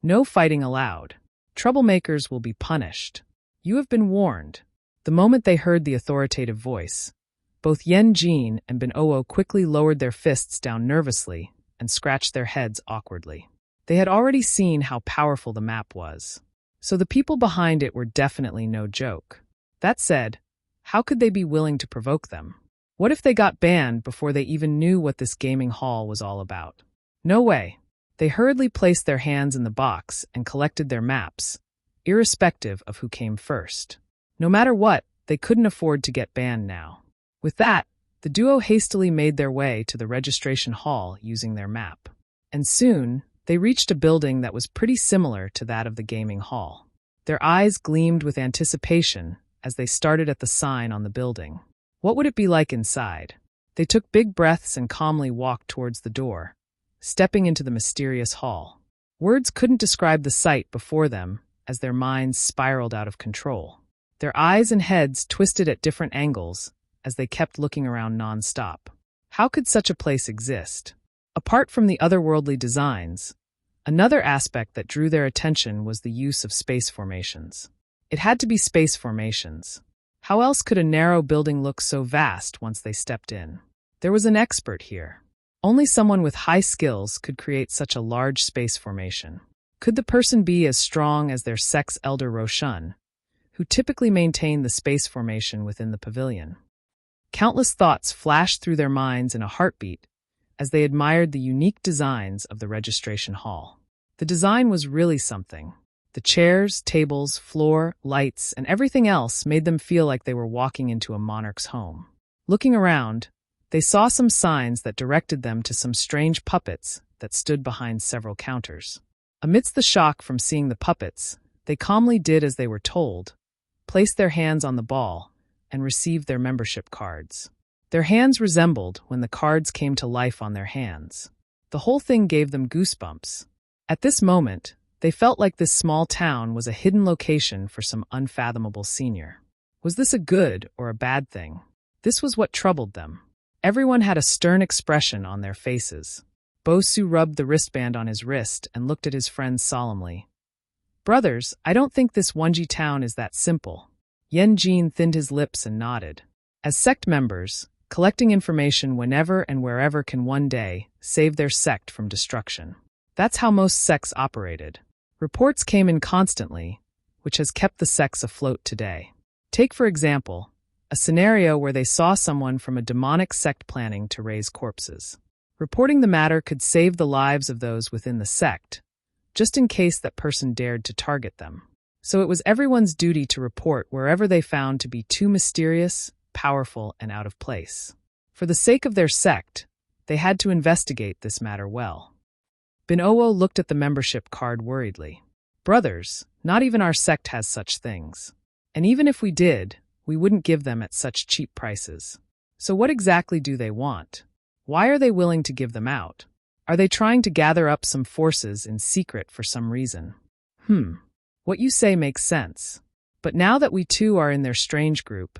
No fighting allowed. Troublemakers will be punished. You have been warned. The moment they heard the authoritative voice, both Jin and Bin-Oo quickly lowered their fists down nervously and scratched their heads awkwardly. They had already seen how powerful the map was, so the people behind it were definitely no joke. That said, how could they be willing to provoke them? What if they got banned before they even knew what this gaming hall was all about? No way. They hurriedly placed their hands in the box and collected their maps, irrespective of who came first. No matter what, they couldn't afford to get banned now. With that, the duo hastily made their way to the registration hall using their map. And soon, they reached a building that was pretty similar to that of the gaming hall. Their eyes gleamed with anticipation as they started at the sign on the building. What would it be like inside? They took big breaths and calmly walked towards the door, stepping into the mysterious hall. Words couldn't describe the sight before them as their minds spiraled out of control. Their eyes and heads twisted at different angles as they kept looking around non-stop. How could such a place exist? Apart from the otherworldly designs, another aspect that drew their attention was the use of space formations. It had to be space formations. How else could a narrow building look so vast once they stepped in? There was an expert here. Only someone with high skills could create such a large space formation. Could the person be as strong as their sex elder Roshan, who typically maintained the space formation within the pavilion? Countless thoughts flashed through their minds in a heartbeat as they admired the unique designs of the registration hall. The design was really something. The chairs, tables, floor, lights, and everything else made them feel like they were walking into a monarch's home. Looking around, they saw some signs that directed them to some strange puppets that stood behind several counters. Amidst the shock from seeing the puppets, they calmly did as they were told, placed their hands on the ball, and received their membership cards. Their hands resembled when the cards came to life on their hands. The whole thing gave them goosebumps. At this moment, they felt like this small town was a hidden location for some unfathomable senior. Was this a good or a bad thing? This was what troubled them. Everyone had a stern expression on their faces. Bosu rubbed the wristband on his wrist and looked at his friends solemnly. "Brothers, I don't think this Wonji town is that simple." Jin thinned his lips and nodded. As sect members, collecting information whenever and wherever can one day save their sect from destruction. That's how most sects operated. Reports came in constantly, which has kept the sects afloat today. Take, for example, a scenario where they saw someone from a demonic sect planning to raise corpses. Reporting the matter could save the lives of those within the sect, just in case that person dared to target them. So it was everyone's duty to report wherever they found to be too mysterious, powerful, and out of place. For the sake of their sect, they had to investigate this matter well. Bin-Oo looked at the membership card worriedly. "Brothers, not even our sect has such things. And even if we did, we wouldn't give them at such cheap prices. So what exactly do they want? Why are they willing to give them out? Are they trying to gather up some forces in secret for some reason?" What you say makes sense. But now that we too are in their strange group,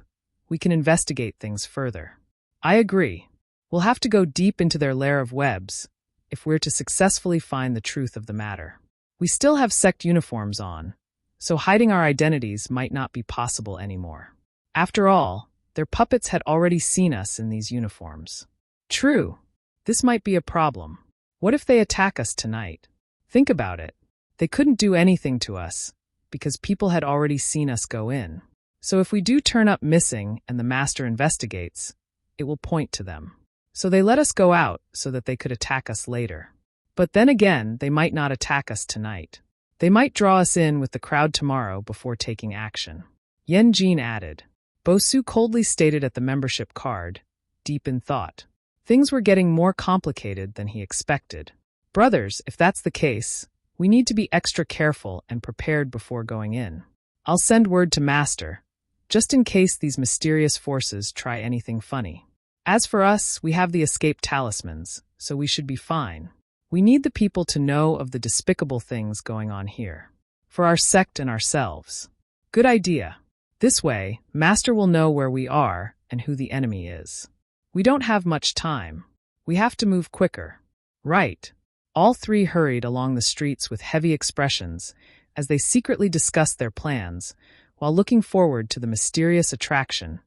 we can investigate things further. I agree. We'll have to go deep into their lair of webs if we're to successfully find the truth of the matter. We still have sect uniforms on, so hiding our identities might not be possible anymore. After all, their puppets had already seen us in these uniforms. True. This might be a problem. What if they attack us tonight? Think about it. They couldn't do anything to us, because people had already seen us go in. So if we do turn up missing and the master investigates, it will point to them. So they let us go out so that they could attack us later. But then again, they might not attack us tonight. They might draw us in with the crowd tomorrow before taking action. Jin added. Bosu coldly stated at the membership card, deep in thought. Things were getting more complicated than he expected. Brothers, if that's the case, we need to be extra careful and prepared before going in. I'll send word to Master, just in case these mysterious forces try anything funny. As for us, we have the escape talismans, so we should be fine. We need the people to know of the despicable things going on here. For our sect and ourselves. Good idea. This way, Master will know where we are and who the enemy is. We don't have much time. We have to move quicker. Right. All three hurried along the streets with heavy expressions as they secretly discussed their plans while looking forward to the mysterious attraction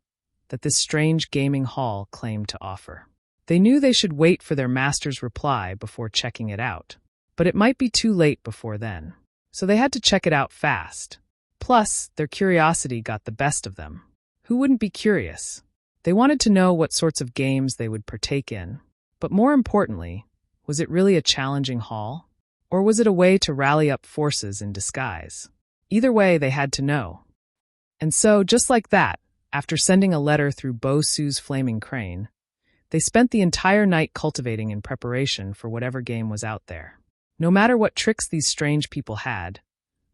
that this strange gaming hall claimed to offer. They knew they should wait for their master's reply before checking it out, but it might be too late before then. So they had to check it out fast. Plus, their curiosity got the best of them. Who wouldn't be curious? They wanted to know what sorts of games they would partake in. But more importantly, was it really a challenging haul? Or was it a way to rally up forces in disguise? Either way, they had to know. And so, just like that, after sending a letter through Bo-Su's flaming crane, they spent the entire night cultivating in preparation for whatever game was out there. No matter what tricks these strange people had,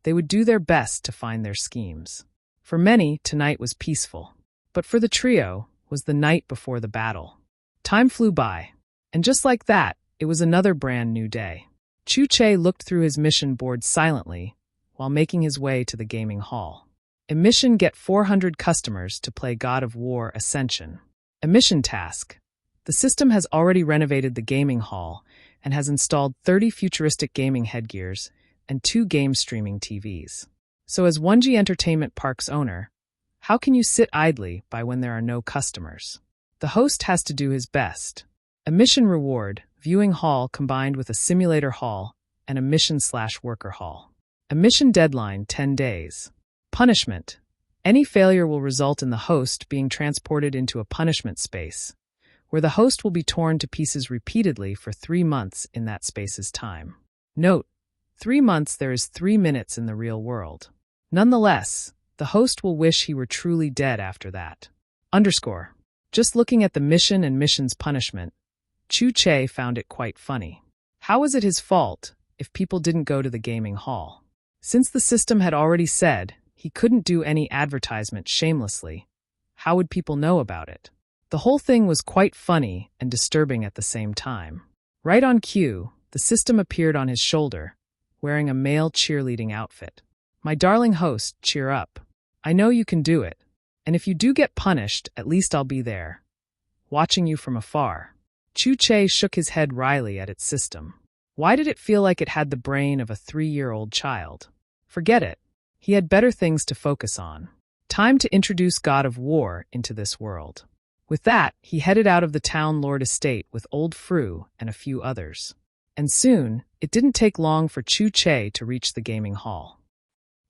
they would do their best to find their schemes. For many, tonight was peaceful. But for the trio, was the night before the battle. Time flew by, and just like that, it was another brand new day. Chu-Che looked through his mission board silently while making his way to the gaming hall. A mission: get 400 customers to play God of War Ascension. A mission task. The system has already renovated the gaming hall and has installed 30 futuristic gaming headgears and 2 game streaming TVs. So as 1G Entertainment Park's owner, how can you sit idly by when there are no customers? The host has to do his best. A mission reward: viewing hall combined with a simulator hall and a mission/worker hall. A mission deadline: 10 days. Punishment: any failure will result in the host being transported into a punishment space, where the host will be torn to pieces repeatedly for 3 months in that space's time. Note: 3 months, there is 3 minutes in the real world. Nonetheless, the host will wish he were truly dead after that. Underscore. Just looking at the mission and mission's punishment, Chu-Che found it quite funny. How was it his fault if people didn't go to the gaming hall? Since the system had already said he couldn't do any advertisement shamelessly, how would people know about it? The whole thing was quite funny and disturbing at the same time. Right on cue, the system appeared on his shoulder, wearing a male cheerleading outfit. My darling host, cheer up. I know you can do it. And if you do get punished, at least I'll be there, watching you from afar. Chu-Che shook his head wryly at its system. Why did it feel like it had the brain of a 3-year-old child? Forget it. He had better things to focus on. Time to introduce God of War into this world. With that, he headed out of the town lord estate with old Fru and a few others. And soon, it didn't take long for Chu-Che to reach the gaming hall.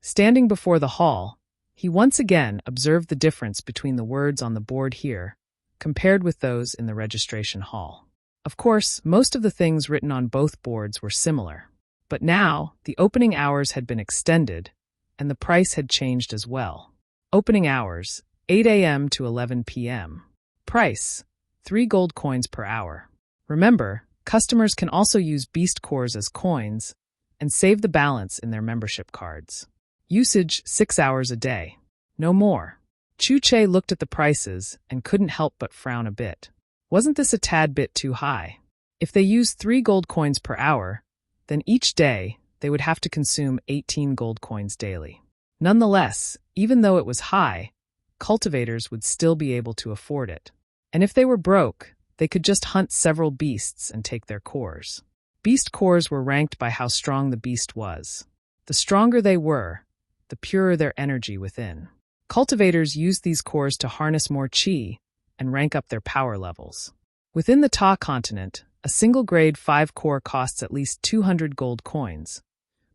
Standing before the hall, he once again observed the difference between the words on the board here compared with those in the registration hall. Of course, most of the things written on both boards were similar. But now, the opening hours had been extended, and the price had changed as well. Opening hours, 8 a.m. to 11 p.m. Price, 3 gold coins per hour. Remember, customers can also use beast cores as coins and save the balance in their membership cards. Usage, 6 hours a day. No more. Chu-Che looked at the prices and couldn't help but frown a bit. Wasn't this a tad bit too high? If they used 3 gold coins per hour, then each day they would have to consume 18 gold coins daily. Nonetheless, even though it was high, cultivators would still be able to afford it. And if they were broke, they could just hunt several beasts and take their cores. Beast cores were ranked by how strong the beast was. The stronger they were, the purer their energy within. Cultivators used these cores to harness more chi and rank up their power levels. Within the Ta continent, a single grade 5 core costs at least 200 gold coins,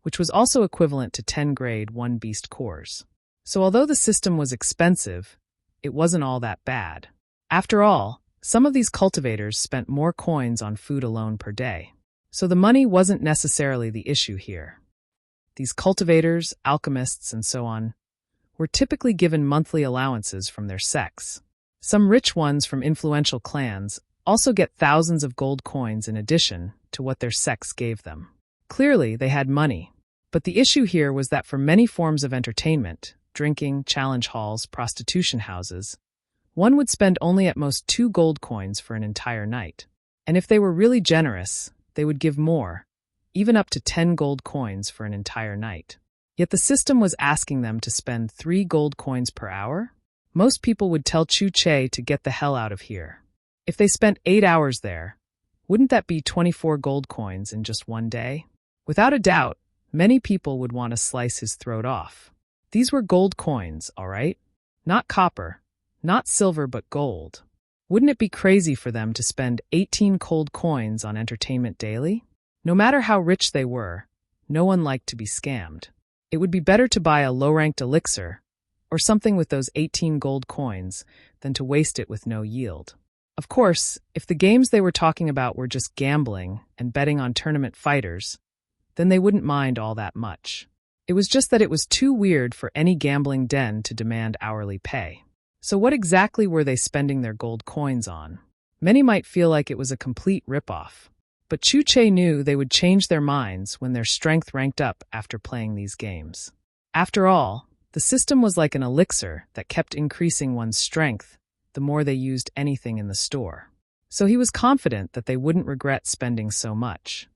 which was also equivalent to 10 grade 1 beast cores. So although the system was expensive, it wasn't all that bad. After all, some of these cultivators spent more coins on food alone per day. So the money wasn't necessarily the issue here. These cultivators, alchemists, and so on were typically given monthly allowances from their sex. Some rich ones from influential clans also get thousands of gold coins in addition to what their sex gave them. Clearly, they had money. But the issue here was that for many forms of entertainment, drinking, challenge halls, prostitution houses, one would spend only at most 2 gold coins for an entire night. And if they were really generous, they would give more, even up to 10 gold coins for an entire night. Yet the system was asking them to spend 3 gold coins per hour? Most people would tell Chu-Che to get the hell out of here. If they spent 8 hours there, Wouldn't that be 24 gold coins in just one day? Without a doubt, many people would want to slice his throat off. These were gold coins, all right? Not copper, not silver, but gold. Wouldn't it be crazy for them to spend 18 gold coins on entertainment daily? No matter how rich they were, no one liked to be scammed. It would be better to buy a low-ranked elixir or something with those 18 gold coins than to waste it with no yield. Of course, if the games they were talking about were just gambling and betting on tournament fighters, then they wouldn't mind all that much. It was just that it was too weird for any gambling den to demand hourly pay. So what exactly were they spending their gold coins on? Many might feel like it was a complete ripoff, but Chu-Che knew they would change their minds when their strength ranked up after playing these games. After all, the system was like an elixir that kept increasing one's strength the more they used anything in the store. So he was confident that they wouldn't regret spending so much.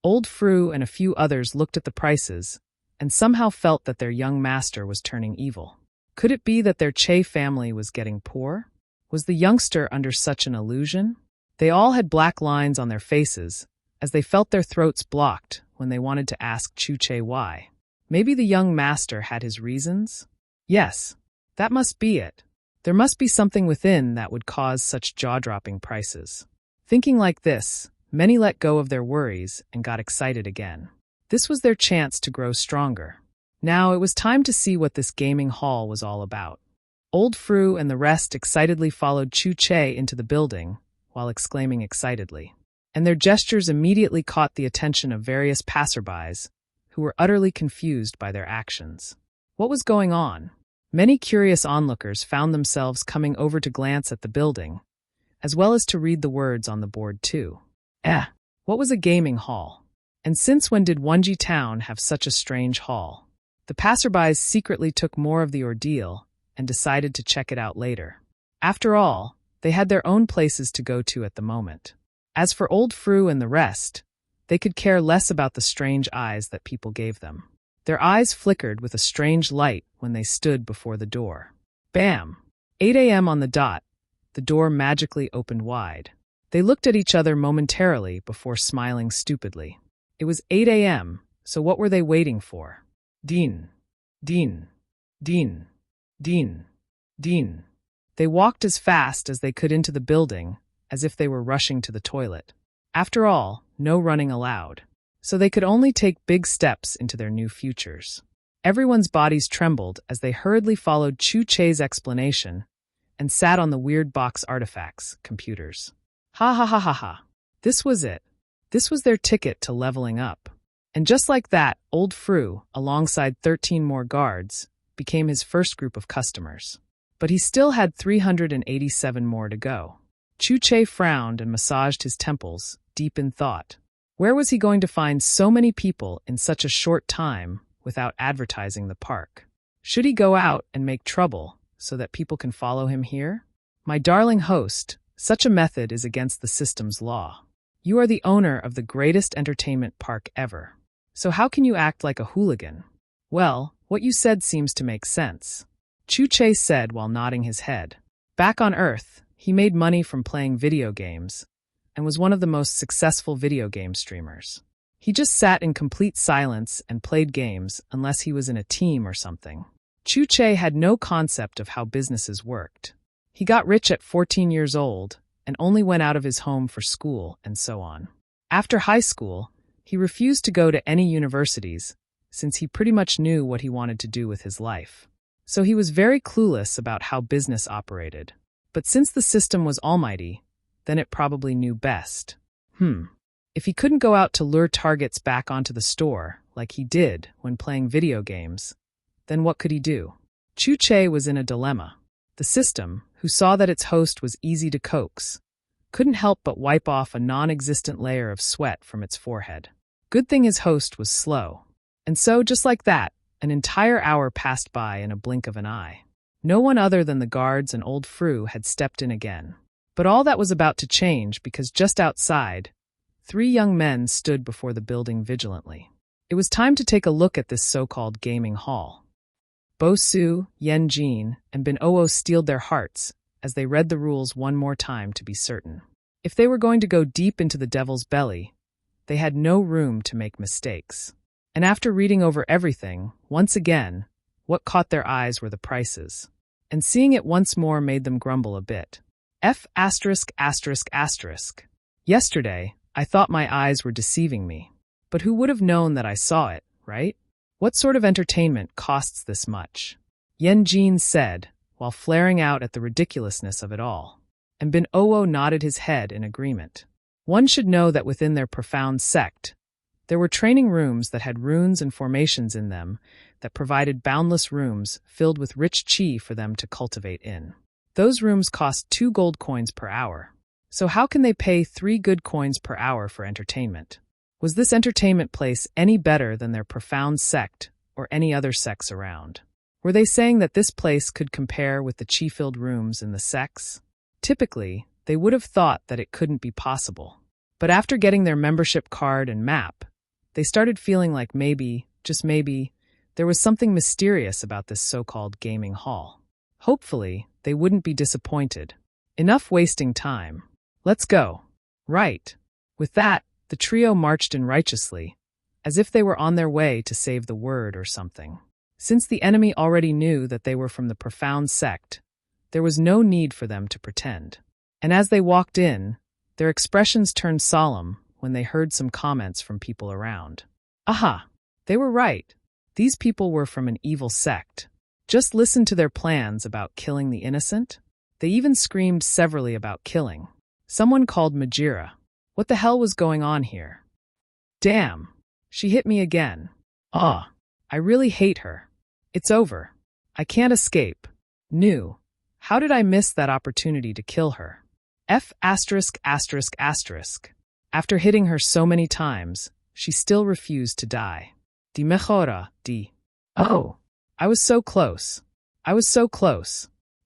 Old Fru and a few others looked at the prices and somehow felt that their young master was turning evil. Could it be that their Che family was getting poor? Was the youngster under such an illusion? They all had black lines on their faces as they felt their throats blocked when they wanted to ask Chu-Che why. Maybe the young master had his reasons? Yes, that must be it. There must be something within that would cause such jaw-dropping prices. Thinking like this, many let go of their worries and got excited again. This was their chance to grow stronger. Now it was time to see what this gaming hall was all about. Old Fru and the rest excitedly followed Chu-Che into the building while exclaiming excitedly. And their gestures immediately caught the attention of various passerbys who were utterly confused by their actions. What was going on? Many curious onlookers found themselves coming over to glance at the building, as well as to read the words on the board too. What was a gaming hall? And since when did Wonji Town have such a strange hall? The passerbys secretly took more of the ordeal and decided to check it out later. After all, they had their own places to go to at the moment. As for Old Fru and the rest, they could care less about the strange eyes that people gave them. Their eyes flickered with a strange light when they stood before the door. Bam! 8 a.m. on the dot, the door magically opened wide. They looked at each other momentarily before smiling stupidly. It was 8 a.m., so what were they waiting for? Din, din, din, din, din. They walked as fast as they could into the building, as if they were rushing to the toilet. After all, no running allowed. So they could only take big steps into their new futures. Everyone's bodies trembled as they hurriedly followed Chu-Che's explanation and sat on the weird box artifacts, computers. Ha ha ha ha ha. This was it. This was their ticket to leveling up. And just like that, Old Fru, alongside 13 more guards, became his first group of customers. But he still had 387 more to go. Chu-Che frowned and massaged his temples, deep in thought. Where was he going to find so many people in such a short time without advertising the park? Should he go out and make trouble so that people can follow him here? My darling host, such a method is against the system's law. You are the owner of the greatest entertainment park ever. So how can you act like a hooligan? Well, what you said seems to make sense. Chu-Che said while nodding his head. Back on Earth, he made money from playing video games and was one of the most successful video game streamers. He just sat in complete silence and played games unless he was in a team or something. Chu-Che had no concept of how businesses worked. He got rich at 14 years old and only went out of his home for school and so on. After high school, he refused to go to any universities since he pretty much knew what he wanted to do with his life. So he was very clueless about how business operated. But since the system was almighty, then it probably knew best. If he couldn't go out to lure targets back onto the store, like he did when playing video games, then what could he do? Chu-Che was in a dilemma. The system, who saw that its host was easy to coax, couldn't help but wipe off a non-existent layer of sweat from its forehead. Good thing his host was slow. And so, just like that, an entire hour passed by in a blink of an eye. No one other than the guards and Old Fru had stepped in again. But all that was about to change because just outside, 3 young men stood before the building vigilantly. It was time to take a look at this so-called gaming hall. Bo-Su, Yen-Jin, and Bin-Oo steeled their hearts as they read the rules one more time to be certain. If they were going to go deep into the devil's belly, they had no room to make mistakes. And after reading over everything, once again, what caught their eyes were the prices. And seeing it once more made them grumble a bit. Yesterday, I thought my eyes were deceiving me. But who would have known that I saw it, right? What sort of entertainment costs this much? Yenjin said, while flaring out at the ridiculousness of it all. And Bin Owo nodded his head in agreement. One should know that within their profound sect, there were training rooms that had runes and formations in them that provided boundless rooms filled with rich chi for them to cultivate in. Those rooms cost 2 gold coins per hour. So how can they pay 3 good coins per hour for entertainment? Was this entertainment place any better than their profound sect or any other sects around? Were they saying that this place could compare with the chi-filled rooms in the sects? Typically, they would have thought that it couldn't be possible. But after getting their membership card and map, they started feeling like maybe, just maybe, there was something mysterious about this so-called gaming hall. Hopefully, they wouldn't be disappointed. Enough wasting time. Let's go. Right. With that, the trio marched in righteously, as if they were on their way to save the word or something. Since the enemy already knew that they were from the profound sect, there was no need for them to pretend. And as they walked in, their expressions turned solemn when they heard some comments from people around. Aha! They were right. These people were from an evil sect. Just listen to their plans about killing the innocent. They even screamed severally about killing. Someone called Majira. What the hell was going on here? Damn! She hit me again. I really hate her. It's over. I can't escape. How did I miss that opportunity to kill her? After hitting her so many times, she still refused to die. Oh, I was so close.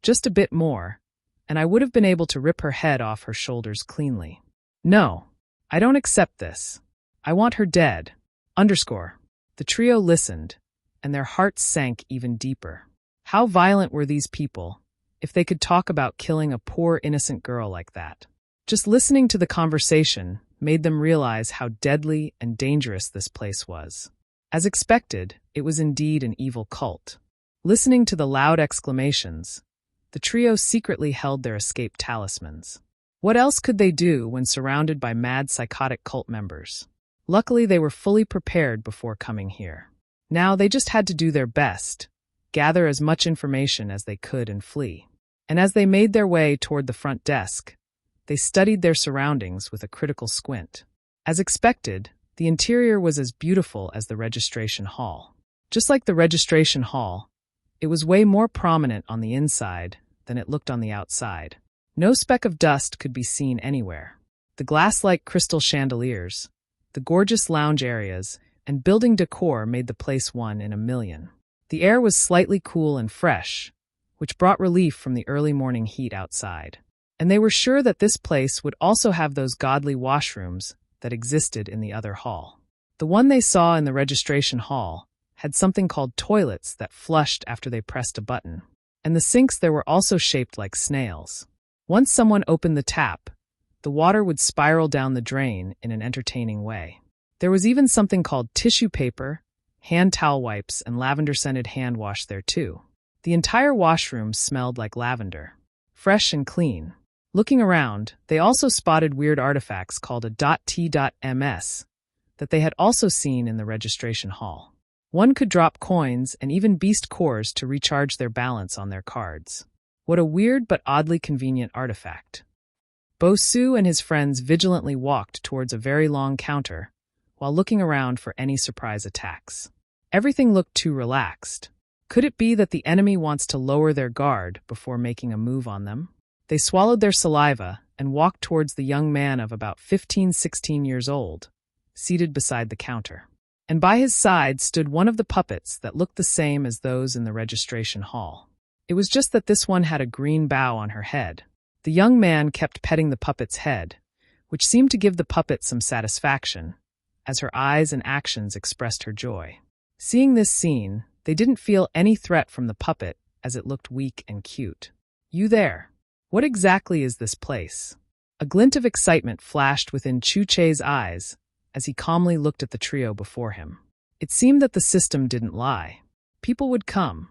Just a bit more, and I would have been able to rip her head off her shoulders cleanly. No, I don't accept this. I want her dead. The trio listened, and their hearts sank even deeper. How violent were these people, if they could talk about killing a poor innocent girl like that? Just listening to the conversation made them realize how deadly and dangerous this place was. As expected, it was indeed an evil cult. Listening to the loud exclamations, the trio secretly held their escape talismans. What else could they do when surrounded by mad psychotic cult members? Luckily, they were fully prepared before coming here. Now they just had to do their best, gather as much information as they could and flee. And as they made their way toward the front desk, they studied their surroundings with a critical squint. As expected, the interior was as beautiful as the registration hall. Just like the registration hall, it was way more prominent on the inside than it looked on the outside. No speck of dust could be seen anywhere. The glass-like crystal chandeliers, the gorgeous lounge areas, and building decor made the place one in a million. The air was slightly cool and fresh, which brought relief from the early morning heat outside. And they were sure that this place would also have those godly washrooms that existed in the other hall. The one they saw in the registration hall had something called toilets that flushed after they pressed a button, and the sinks there were also shaped like snails. Once someone opened the tap, the water would spiral down the drain in an entertaining way. There was even something called tissue paper, hand towel wipes, and lavender-scented hand wash there too. The entire washroom smelled like lavender, fresh and clean. Looking around, they also spotted weird artifacts called a .t.ms that they had also seen in the registration hall. One could drop coins and even beast cores to recharge their balance on their cards. What a weird but oddly convenient artifact. Bosu and his friends vigilantly walked towards a very long counter while looking around for any surprise attacks. Everything looked too relaxed. Could it be that the enemy wants to lower their guard before making a move on them? They swallowed their saliva and walked towards the young man of about 15-16 years old, seated beside the counter. And by his side stood one of the puppets that looked the same as those in the registration hall. It was just that this one had a green bow on her head. The young man kept petting the puppet's head, which seemed to give the puppet some satisfaction, as her eyes and actions expressed her joy. Seeing this scene, they didn't feel any threat from the puppet as it looked weak and cute. You there. What exactly is this place? A glint of excitement flashed within Chu Che's eyes as he calmly looked at the trio before him. It seemed that the system didn't lie. People would come.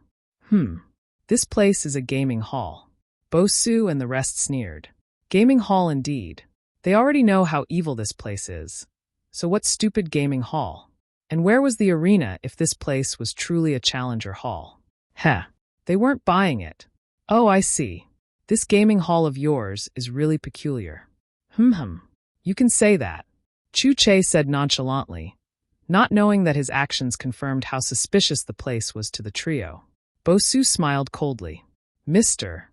This place is a gaming hall. Bosu and the rest sneered. Gaming hall indeed. They already know how evil this place is. So what stupid gaming hall? And where was the arena if this place was truly a challenger hall? They weren't buying it. Oh, I see. This gaming hall of yours is really peculiar. You can say that, Chu Che said nonchalantly, not knowing that his actions confirmed how suspicious the place was to the trio. Bosu smiled coldly. Mr.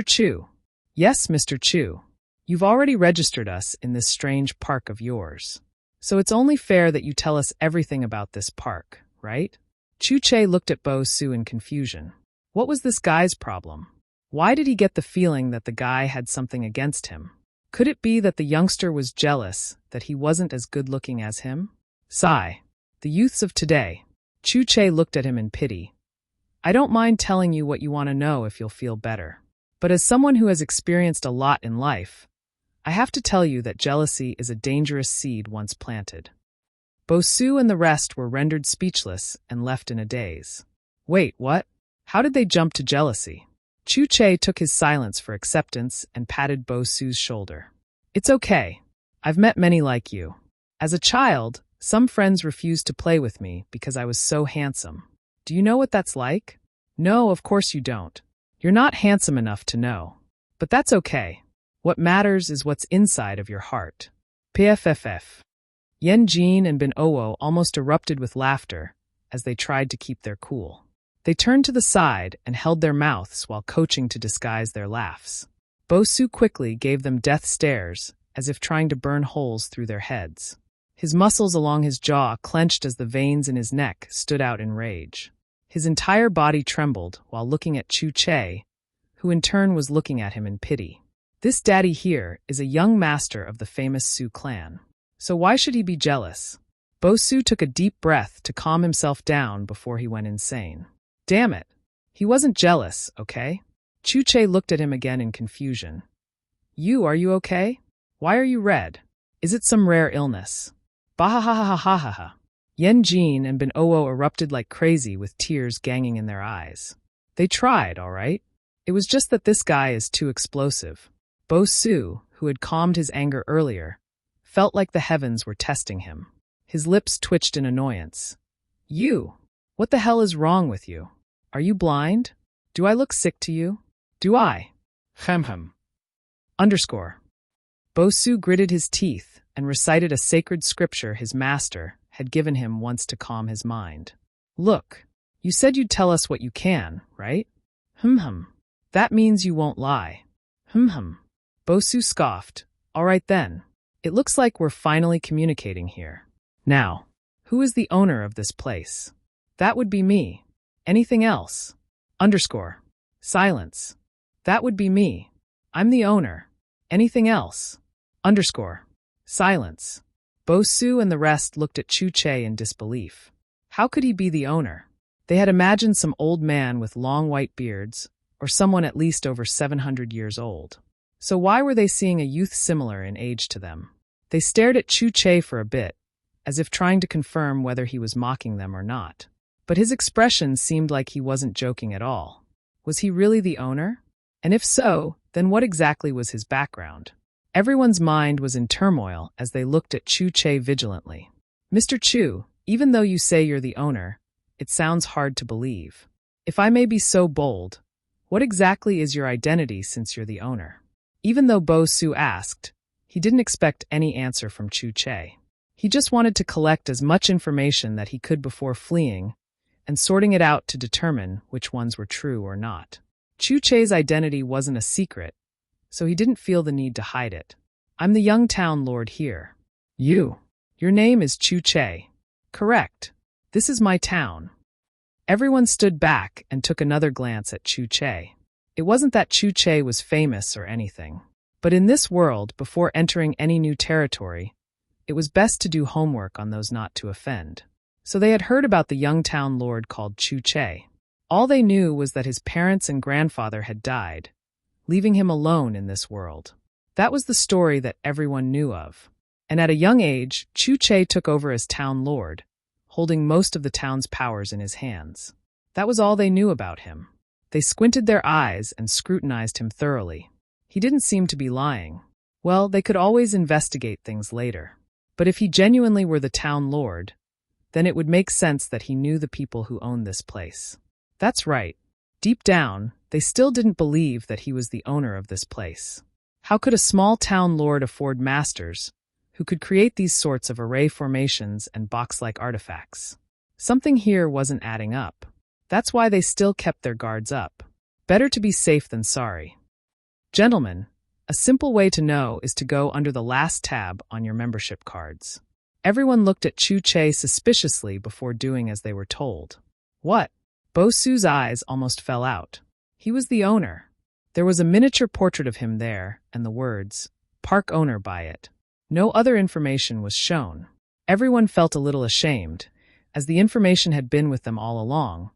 Chu. Yes, Mr. Chu. You've already registered us in this strange park of yours. So it's only fair that you tell us everything about this park, right? Chu Che looked at Bosu in confusion. What was this guy's problem? Why did he get the feeling that the guy had something against him? Could it be that the youngster was jealous that he wasn't as good-looking as him? Sigh. The youths of today. Chu Che looked at him in pity. I don't mind telling you what you want to know if you'll feel better. But as someone who has experienced a lot in life, I have to tell you that jealousy is a dangerous seed once planted. Bosu and the rest were rendered speechless and left in a daze. Wait, what? How did they jump to jealousy? Chu Che took his silence for acceptance and patted Bosu's shoulder. It's okay. I've met many like you. As a child, some friends refused to play with me because I was so handsome. Do you know what that's like? No, of course you don't. You're not handsome enough to know. But that's okay. What matters is what's inside of your heart. PFFF. Yen Jin and Bin Owo almost erupted with laughter as they tried to keep their cool. They turned to the side and held their mouths while coaching to disguise their laughs. Bosu quickly gave them death stares, as if trying to burn holes through their heads. His muscles along his jaw clenched as the veins in his neck stood out in rage. His entire body trembled while looking at Chu Che, who in turn was looking at him in pity. This daddy here is a young master of the famous Su clan. So why should he be jealous? Bosu took a deep breath to calm himself down before he went insane. Damn it. He wasn't jealous, okay? Chu Che looked at him again in confusion. Are you okay? Why are you red? Is it some rare illness? Bahahahahahaha. Yen Jin and Bin Owo erupted like crazy with tears ganging in their eyes. They tried, all right. It was just that this guy is too explosive. Bosu, who had calmed his anger earlier, felt like the heavens were testing him. His lips twitched in annoyance. What the hell is wrong with you? Are you blind? Do I look sick to you? Do I? Underscore. Bosu gritted his teeth and recited a sacred scripture his master had given him once to calm his mind. Look, you said you'd tell us what you can, right? That means you won't lie. Bosu scoffed. All right then. It looks like we're finally communicating here. Now, who is the owner of this place? That would be me. Anything else? Underscore. Silence. That would be me. I'm the owner. Anything else? Underscore. Silence. Bosu and the rest looked at Chu Che in disbelief. How could he be the owner? They had imagined some old man with long white beards, or someone at least over 700 years old. So why were they seeing a youth similar in age to them? They stared at Chu Che for a bit, as if trying to confirm whether he was mocking them or not. But his expression seemed like he wasn't joking at all. Was he really the owner? And if so, then what exactly was his background? Everyone's mind was in turmoil as they looked at Chu Che vigilantly. Mr. Chu, even though you say you're the owner, it sounds hard to believe. If I may be so bold, what exactly is your identity since you're the owner? Even though Bosu asked, he didn't expect any answer from Chu Che. He just wanted to collect as much information that he could before fleeing and sorting it out to determine which ones were true or not. Chu Che's identity wasn't a secret, so he didn't feel the need to hide it. I'm the young town lord here. Your name is Chu Che. Correct. This is my town. Everyone stood back and took another glance at Chu Che. It wasn't that Chu Che was famous or anything, but in this world, before entering any new territory, it was best to do homework on those not to offend. So they had heard about the young town lord called Chu Che. All they knew was that his parents and grandfather had died, leaving him alone in this world. That was the story that everyone knew of. And at a young age, Chu Che took over as town lord, holding most of the town's powers in his hands. That was all they knew about him. They squinted their eyes and scrutinized him thoroughly. He didn't seem to be lying. Well, they could always investigate things later. But if he genuinely were the town lord, then it would make sense that he knew the people who owned this place. That's right. Deep down, they still didn't believe that he was the owner of this place. How could a small town lord afford masters who could create these sorts of array formations and box-like artifacts? Something here wasn't adding up. That's why they still kept their guards up. Better to be safe than sorry. Gentlemen, a simple way to know is to go under the last tab on your membership cards. Everyone looked at Chu Che suspiciously before doing as they were told. What? Bo Su's eyes almost fell out. He was the owner. There was a miniature portrait of him there, and the words, "Park owner" by it. No other information was shown. Everyone felt a little ashamed, as the information had been with them all along.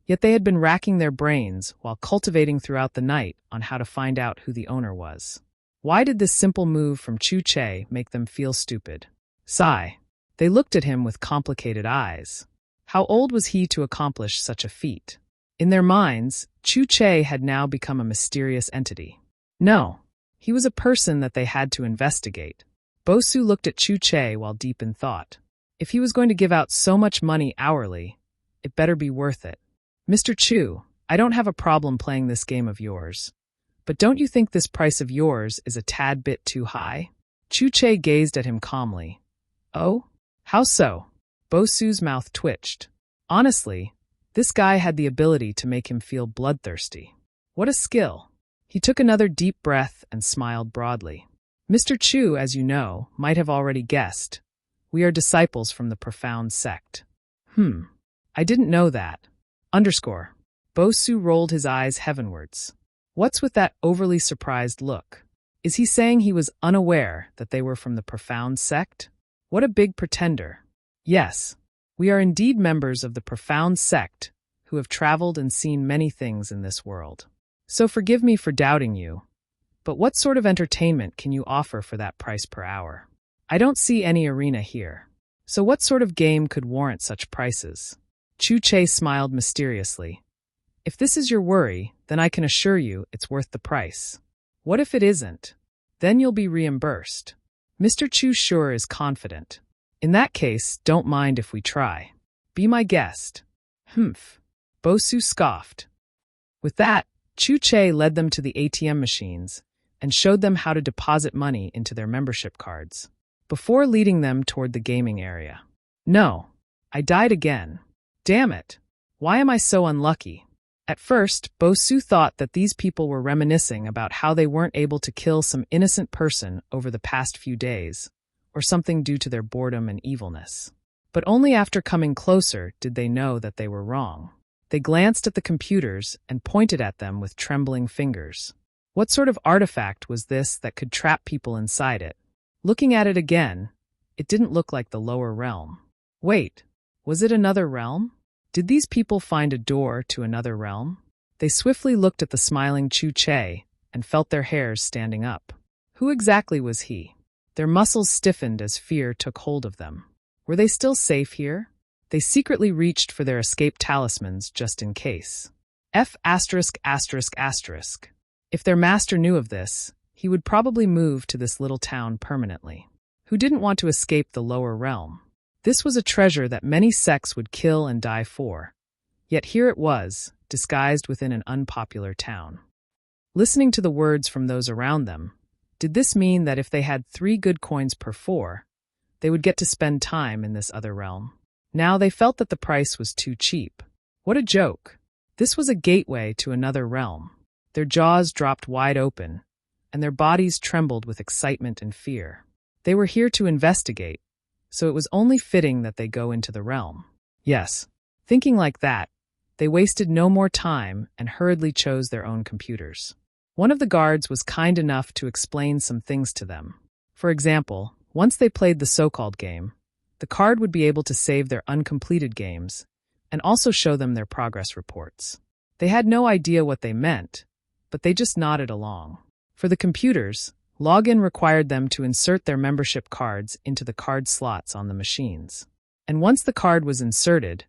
Yet they had been racking their brains while cultivating throughout the night on how to find out who the owner was. Why did this simple move from Chu Che make them feel stupid? Sigh. They looked at him with complicated eyes. How old was he to accomplish such a feat? In their minds, Chu Che had now become a mysterious entity. No, he was a person that they had to investigate. Bo Su looked at Chu Che while deep in thought. If he was going to give out so much money hourly, it better be worth it. Mr. Chu, I don't have a problem playing this game of yours. But don't you think this price of yours is a tad bit too high? Chu Che gazed at him calmly. Oh? How so? Bo Su's mouth twitched. Honestly, this guy had the ability to make him feel bloodthirsty. What a skill. He took another deep breath and smiled broadly. Mr. Chu, as you know, might have already guessed. We are disciples from the profound sect. I didn't know that. Bo Su rolled his eyes heavenwards. What's with that overly surprised look? Is he saying he was unaware that they were from the profound sect? What a big pretender. Yes, we are indeed members of the profound sect who have traveled and seen many things in this world. So forgive me for doubting you, but what sort of entertainment can you offer for that price per hour? I don't see any arena here. So what sort of game could warrant such prices? Chu Che smiled mysteriously. If this is your worry, then I can assure you it's worth the price. What if it isn't? Then you'll be reimbursed. Mr. Chu sure is confident. In that case, don't mind if we try. Be my guest. Bo Su scoffed. With that, Chu Che led them to the ATM machines and showed them how to deposit money into their membership cards, before leading them toward the gaming area. No, I died again. Damn it! Why am I so unlucky? At first, Bo Su thought that these people were reminiscing about how they weren't able to kill some innocent person over the past few days, or something due to their boredom and evilness. But only after coming closer did they know that they were wrong. They glanced at the computers and pointed at them with trembling fingers. What sort of artifact was this that could trap people inside it? Looking at it again, it didn't look like the lower realm. Wait, was it another realm? Did these people find a door to another realm? They swiftly looked at the smiling Chu Che and felt their hairs standing up. Who exactly was he? Their muscles stiffened as fear took hold of them. Were they still safe here? They secretly reached for their escape talismans just in case. If their master knew of this, he would probably move to this little town permanently. Who didn't want to escape the lower realm? This was a treasure that many sects would kill and die for. Yet here it was, disguised within an unpopular town. Listening to the words from those around them, did this mean that if they had 3 good coins per 4, they would get to spend time in this other realm? Now they felt that the price was too cheap. What a joke! This was a gateway to another realm. Their jaws dropped wide open, and their bodies trembled with excitement and fear. They were here to investigate, so it was only fitting that they go into the realm. Yes, thinking like that, they wasted no more time and hurriedly chose their own computers. One of the guards was kind enough to explain some things to them. For example, once they played the so-called game, the card would be able to save their uncompleted games and also show them their progress reports. They had no idea what they meant, but they just nodded along. For the computers, Login required them to insert their membership cards into the card slots on the machines. And once the card was inserted,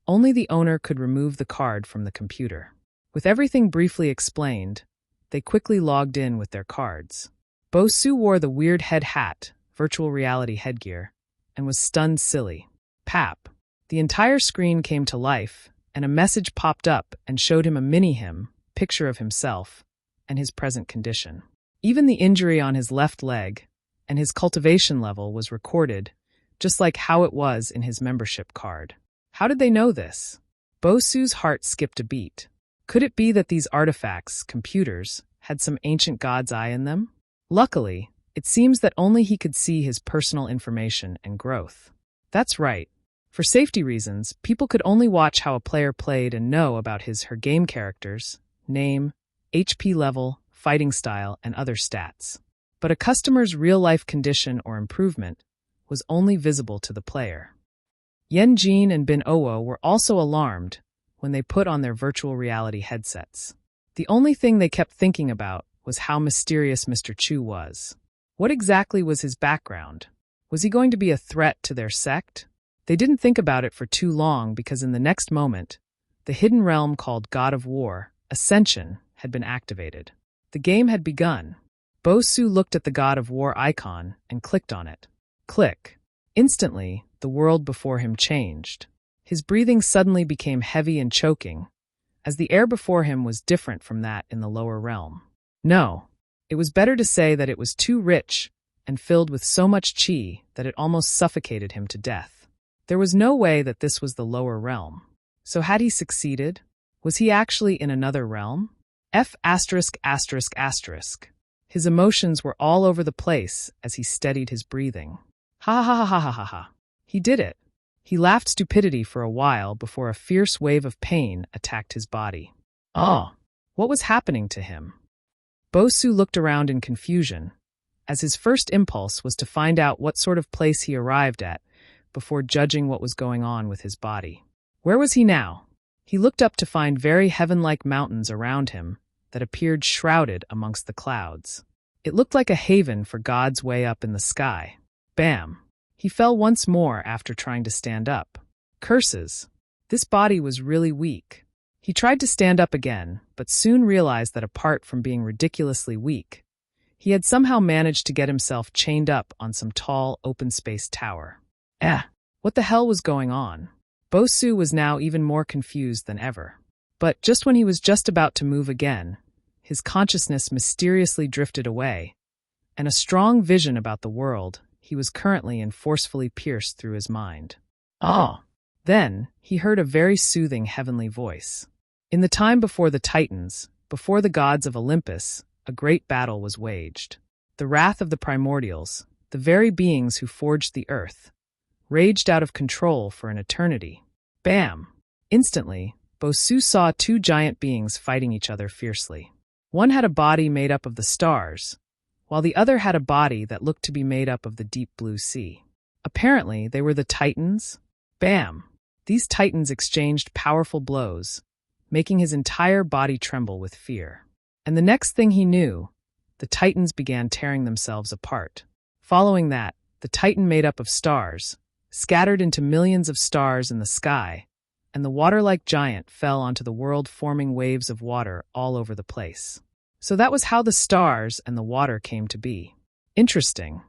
only the owner could remove the card from the computer. With everything briefly explained, they quickly logged in with their cards. Bosu wore the weird head hat, virtual reality headgear, and was stunned silly. Pap. The entire screen came to life, and a message popped up and showed him a mini-him, picture of himself, and his present condition. Even the injury on his left leg and his cultivation level was recorded, just like how it was in his membership card. How did they know this? Bosu's heart skipped a beat. Could it be that these artifacts, computers, had some ancient god's eye in them? Luckily, it seems that only he could see his personal information and growth. That's right. For safety reasons, people could only watch how a player played and know about his/her game characters, name, HP level, fighting style, and other stats. But a customer's real-life condition or improvement was only visible to the player. Yenjin and Bin Owo were also alarmed when they put on their virtual reality headsets. The only thing they kept thinking about was how mysterious Mr. Chu was. What exactly was his background? Was he going to be a threat to their sect? They didn't think about it for too long because in the next moment, the hidden realm called God of War, Ascension, had been activated. The game had begun. Bosu looked at the God of War icon and clicked on it. Click. Instantly, the world before him changed. His breathing suddenly became heavy and choking, as the air before him was different from that in the lower realm. No, it was better to say that it was too rich and filled with so much chi that it almost suffocated him to death. There was no way that this was the lower realm. So had he succeeded? Was he actually in another realm? F*******. His emotions were all over the place as he steadied his breathing. Ha ha ha ha ha ha ha. He did it. He laughed stupidity for a while before a fierce wave of pain attacked his body. Oh, what was happening to him? Bosu looked around in confusion, as his first impulse was to find out what sort of place he arrived at before judging what was going on with his body. Where was he now? He looked up to find very heaven-like mountains around him that appeared shrouded amongst the clouds. It looked like a haven for gods way up in the sky. Bam! He fell once more after trying to stand up. Curses! This body was really weak. He tried to stand up again, but soon realized that apart from being ridiculously weak, he had somehow managed to get himself chained up on some tall, open-space tower. What the hell was going on? Bosu was now even more confused than ever. But just when he was just about to move again, his consciousness mysteriously drifted away, and a strong vision about the world he was currently in forcefully pierced through his mind. Oh! Then, he heard a very soothing heavenly voice. In the time before the Titans, before the gods of Olympus, a great battle was waged. The wrath of the primordials, the very beings who forged the earth, raged out of control for an eternity. Bam! Instantly, Bosu saw two giant beings fighting each other fiercely. One had a body made up of the stars, while the other had a body that looked to be made up of the deep blue sea. Apparently, they were the Titans. Bam! These Titans exchanged powerful blows, making his entire body tremble with fear. And the next thing he knew, the Titans began tearing themselves apart. Following that, the Titan made up of stars scattered into millions of stars in the sky, and the water-like giant fell onto the world, forming waves of water all over the place. So that was how the stars and the water came to be. Interesting.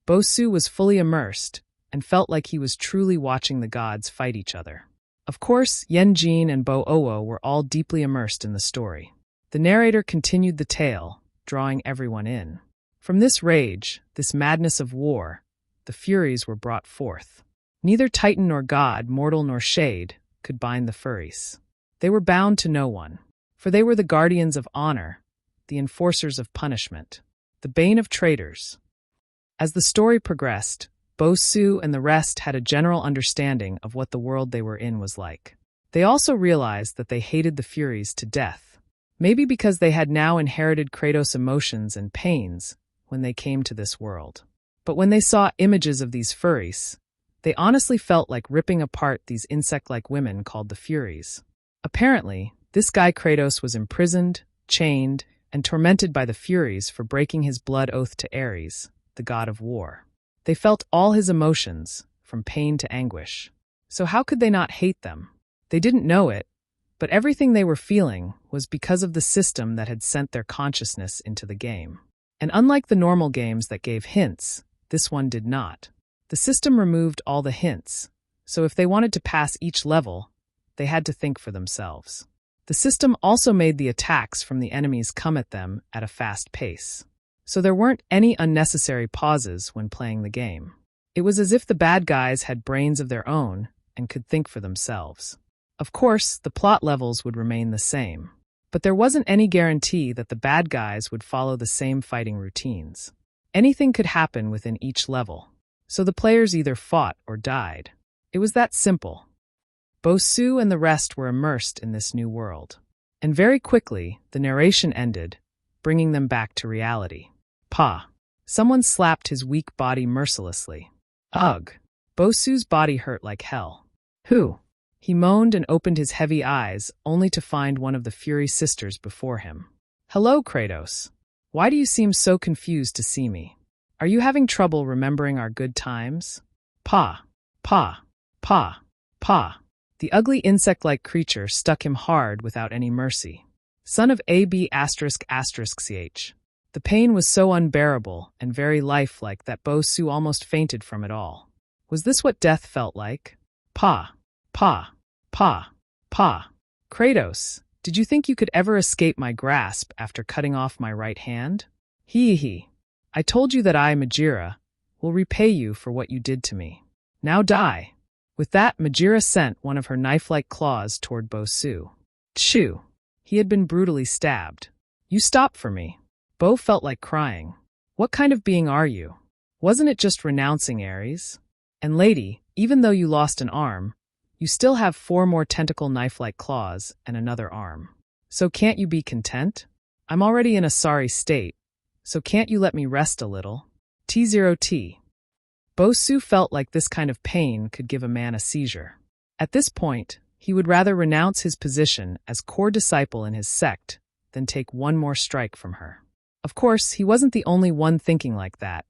Bosu was fully immersed and felt like he was truly watching the gods fight each other. Of course, Yenjin and Bo Owo were all deeply immersed in the story. The narrator continued the tale, drawing everyone in. From this rage, this madness of war, the Furies were brought forth. Neither Titan nor god, mortal nor shade, could bind the Furies. They were bound to no one, for they were the guardians of honor, the enforcers of punishment, the bane of traitors. As the story progressed, Bosu and the rest had a general understanding of what the world they were in was like. They also realized that they hated the Furies to death, maybe because they had now inherited Kratos' emotions and pains when they came to this world. But when they saw images of these Furies, they honestly felt like ripping apart these insect-like women called the Furies. Apparently, this guy Kratos was imprisoned, chained, and tormented by the Furies for breaking his blood oath to Ares, the god of war. They felt all his emotions, from pain to anguish. So how could they not hate them? They didn't know it, but everything they were feeling was because of the system that had sent their consciousness into the game. And unlike the normal games that gave hints, this one did not. The system removed all the hints, so if they wanted to pass each level, they had to think for themselves. The system also made the attacks from the enemies come at them at a fast pace. So there weren't any unnecessary pauses when playing the game. It was as if the bad guys had brains of their own and could think for themselves. Of course, the plot levels would remain the same, but there wasn't any guarantee that the bad guys would follow the same fighting routines. Anything could happen within each level, so the players either fought or died. It was that simple. Bosu and the rest were immersed in this new world. And very quickly, the narration ended, bringing them back to reality. Pa. Someone slapped his weak body mercilessly. Ugh. Bosu's body hurt like hell. Who? He moaned and opened his heavy eyes, only to find one of the Fury sisters before him. Hello, Kratos. Why do you seem so confused to see me? Are you having trouble remembering our good times? Pa. Pa. Pa. Pa. The ugly insect-like creature stuck him hard without any mercy. Son of AB*****ch. The pain was so unbearable and very lifelike that Bosu almost fainted from it all. Was this what death felt like? Pa. Pa. Pa. Pa. Kratos, did you think you could ever escape my grasp after cutting off my right hand? Hee. I told you that I, Majira, will repay you for what you did to me. Now die. With that, Majira sent one of her knife-like claws toward Bosu. Chew. He had been brutally stabbed. You stop for me. Bo felt like crying. What kind of being are you? Wasn't it just renouncing Ares? And lady, even though you lost an arm, you still have 4 more tentacle knife-like claws and another arm. So can't you be content? I'm already in a sorry state, so can't you let me rest a little? T0T. Bosu felt like this kind of pain could give a man a seizure. At this point, he would rather renounce his position as core disciple in his sect than take one more strike from her. Of course, he wasn't the only one thinking like that,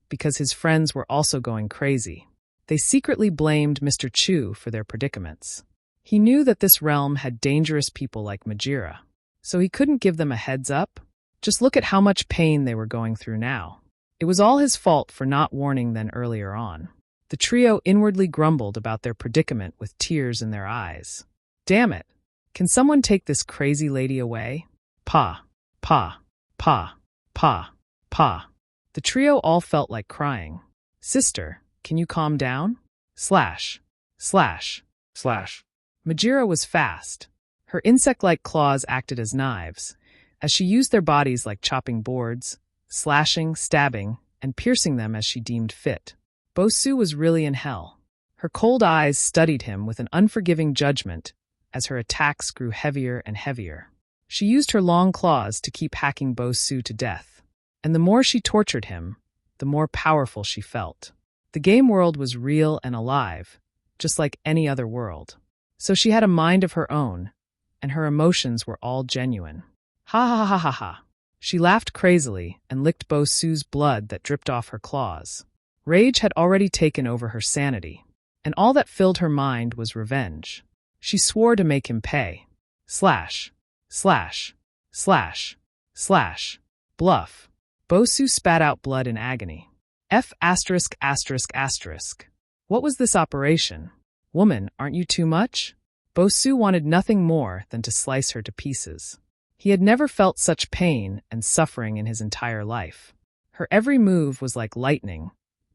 because his friends were also going crazy. They secretly blamed Mr. Chu for their predicaments. He knew that this realm had dangerous people like Majira, so he couldn't give them a heads up. Just look at how much pain they were going through now. It was all his fault for not warning them earlier on. The trio inwardly grumbled about their predicament with tears in their eyes. Damn it! Can someone take this crazy lady away? Pa. Pa. Pa. Pa. Pa. The trio all felt like crying. Sister, can you calm down? Slash. Slash. Slash. Majira was fast. Her insect-like claws acted as knives, as she used their bodies like chopping boards, slashing, stabbing, and piercing them as she deemed fit. Bosu was really in hell. Her cold eyes studied him with an unforgiving judgment as her attacks grew heavier and heavier. She used her long claws to keep hacking Bosu to death, and the more she tortured him, the more powerful she felt. The game world was real and alive, just like any other world. So she had a mind of her own, and her emotions were all genuine. Ha ha ha ha ha. She laughed crazily and licked Bosu's blood that dripped off her claws. Rage had already taken over her sanity, and all that filled her mind was revenge. She swore to make him pay. Slash. Slash. Slash. Slash. Bluff. Bosu spat out blood in agony. F*******. What was this operation? Woman, aren't you too much? Bosu wanted nothing more than to slice her to pieces. He had never felt such pain and suffering in his entire life. Her every move was like lightning,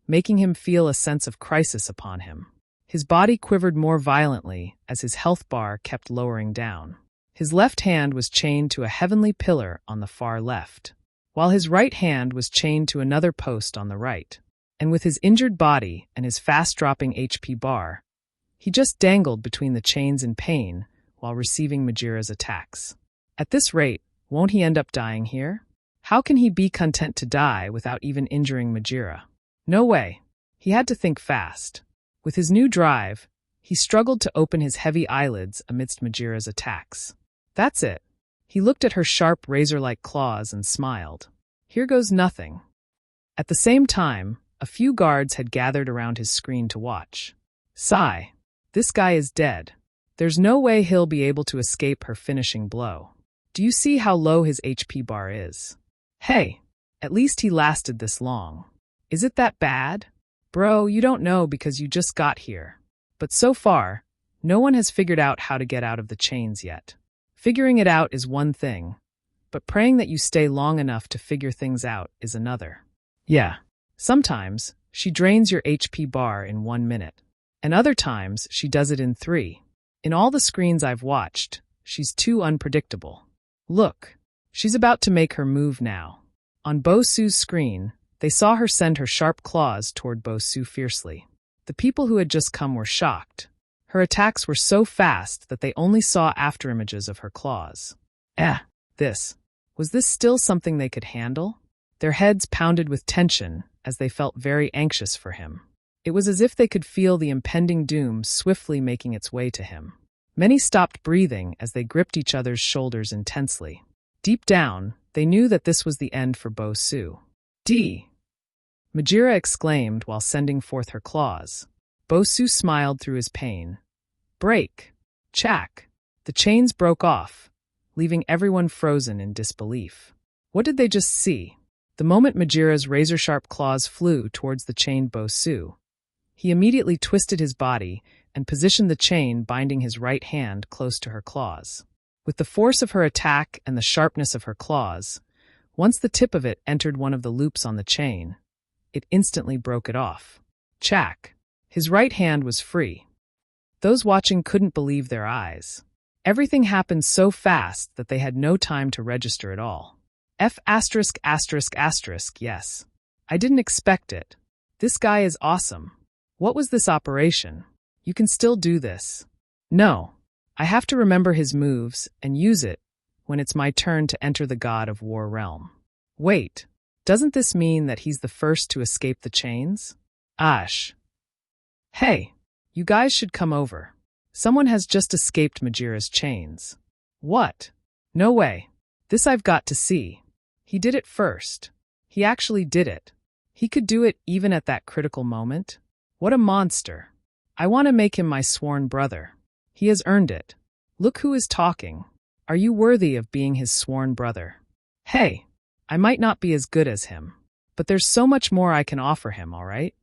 making him feel a sense of crisis upon him. His body quivered more violently as his health bar kept lowering down. His left hand was chained to a heavenly pillar on the far left, while his right hand was chained to another post on the right. And with his injured body and his fast-dropping HP bar, he just dangled between the chains in pain while receiving Majira's attacks. At this rate, won't he end up dying here? How can he be content to die without even injuring Majira? No way. He had to think fast. With his new drive, he struggled to open his heavy eyelids amidst Majira's attacks. That's it. He looked at her sharp razor-like claws and smiled. Here goes nothing. At the same time, a few guards had gathered around his screen to watch. Sigh. This guy is dead. There's no way he'll be able to escape her finishing blow. Do you see how low his HP bar is? Hey, at least he lasted this long. Is it that bad? Bro, you don't know because you just got here. But so far, no one has figured out how to get out of the chains yet. Figuring it out is one thing, but praying that you stay long enough to figure things out is another. Yeah, sometimes she drains your HP bar in 1 minute, and other times she does it in 3. In all the screens I've watched, she's too unpredictable. Look, she's about to make her move now. On Bo-Su's screen, they saw her send her sharp claws toward Bo-Su fiercely. The people who had just come were shocked. Her attacks were so fast that they only saw afterimages of her claws. Was this still something they could handle? Their heads pounded with tension as they felt very anxious for him. It was as if they could feel the impending doom swiftly making its way to him. Many stopped breathing as they gripped each other's shoulders intensely. Deep down, they knew that this was the end for Bo-Su. Majira exclaimed while sending forth her claws. Bo-Su smiled through his pain. Break! Chack! The chains broke off, leaving everyone frozen in disbelief. What did they just see? The moment Majira's razor-sharp claws flew towards the chained Bo-Su, he immediately twisted his body and positioned the chain binding his right hand close to her claws. With the force of her attack and the sharpness of her claws, once the tip of it entered one of the loops on the chain, it instantly broke it off. Chack! His right hand was free. Those watching couldn't believe their eyes. Everything happened so fast that they had no time to register it all. Yes. I didn't expect it. This guy is awesome. What was this operation? You can still do this. No. I have to remember his moves and use it when it's my turn to enter the God of War realm. Wait, doesn't this mean that he's the first to escape the chains? Hey, you guys should come over. Someone has just escaped Majira's chains. What? No way. This I've got to see. He did it first. He actually did it. He could do it even at that critical moment. What a monster. I want to make him my sworn brother. He has earned it. Look who is talking. Are you worthy of being his sworn brother? Hey, I might not be as good as him, but there's so much more I can offer him, all right?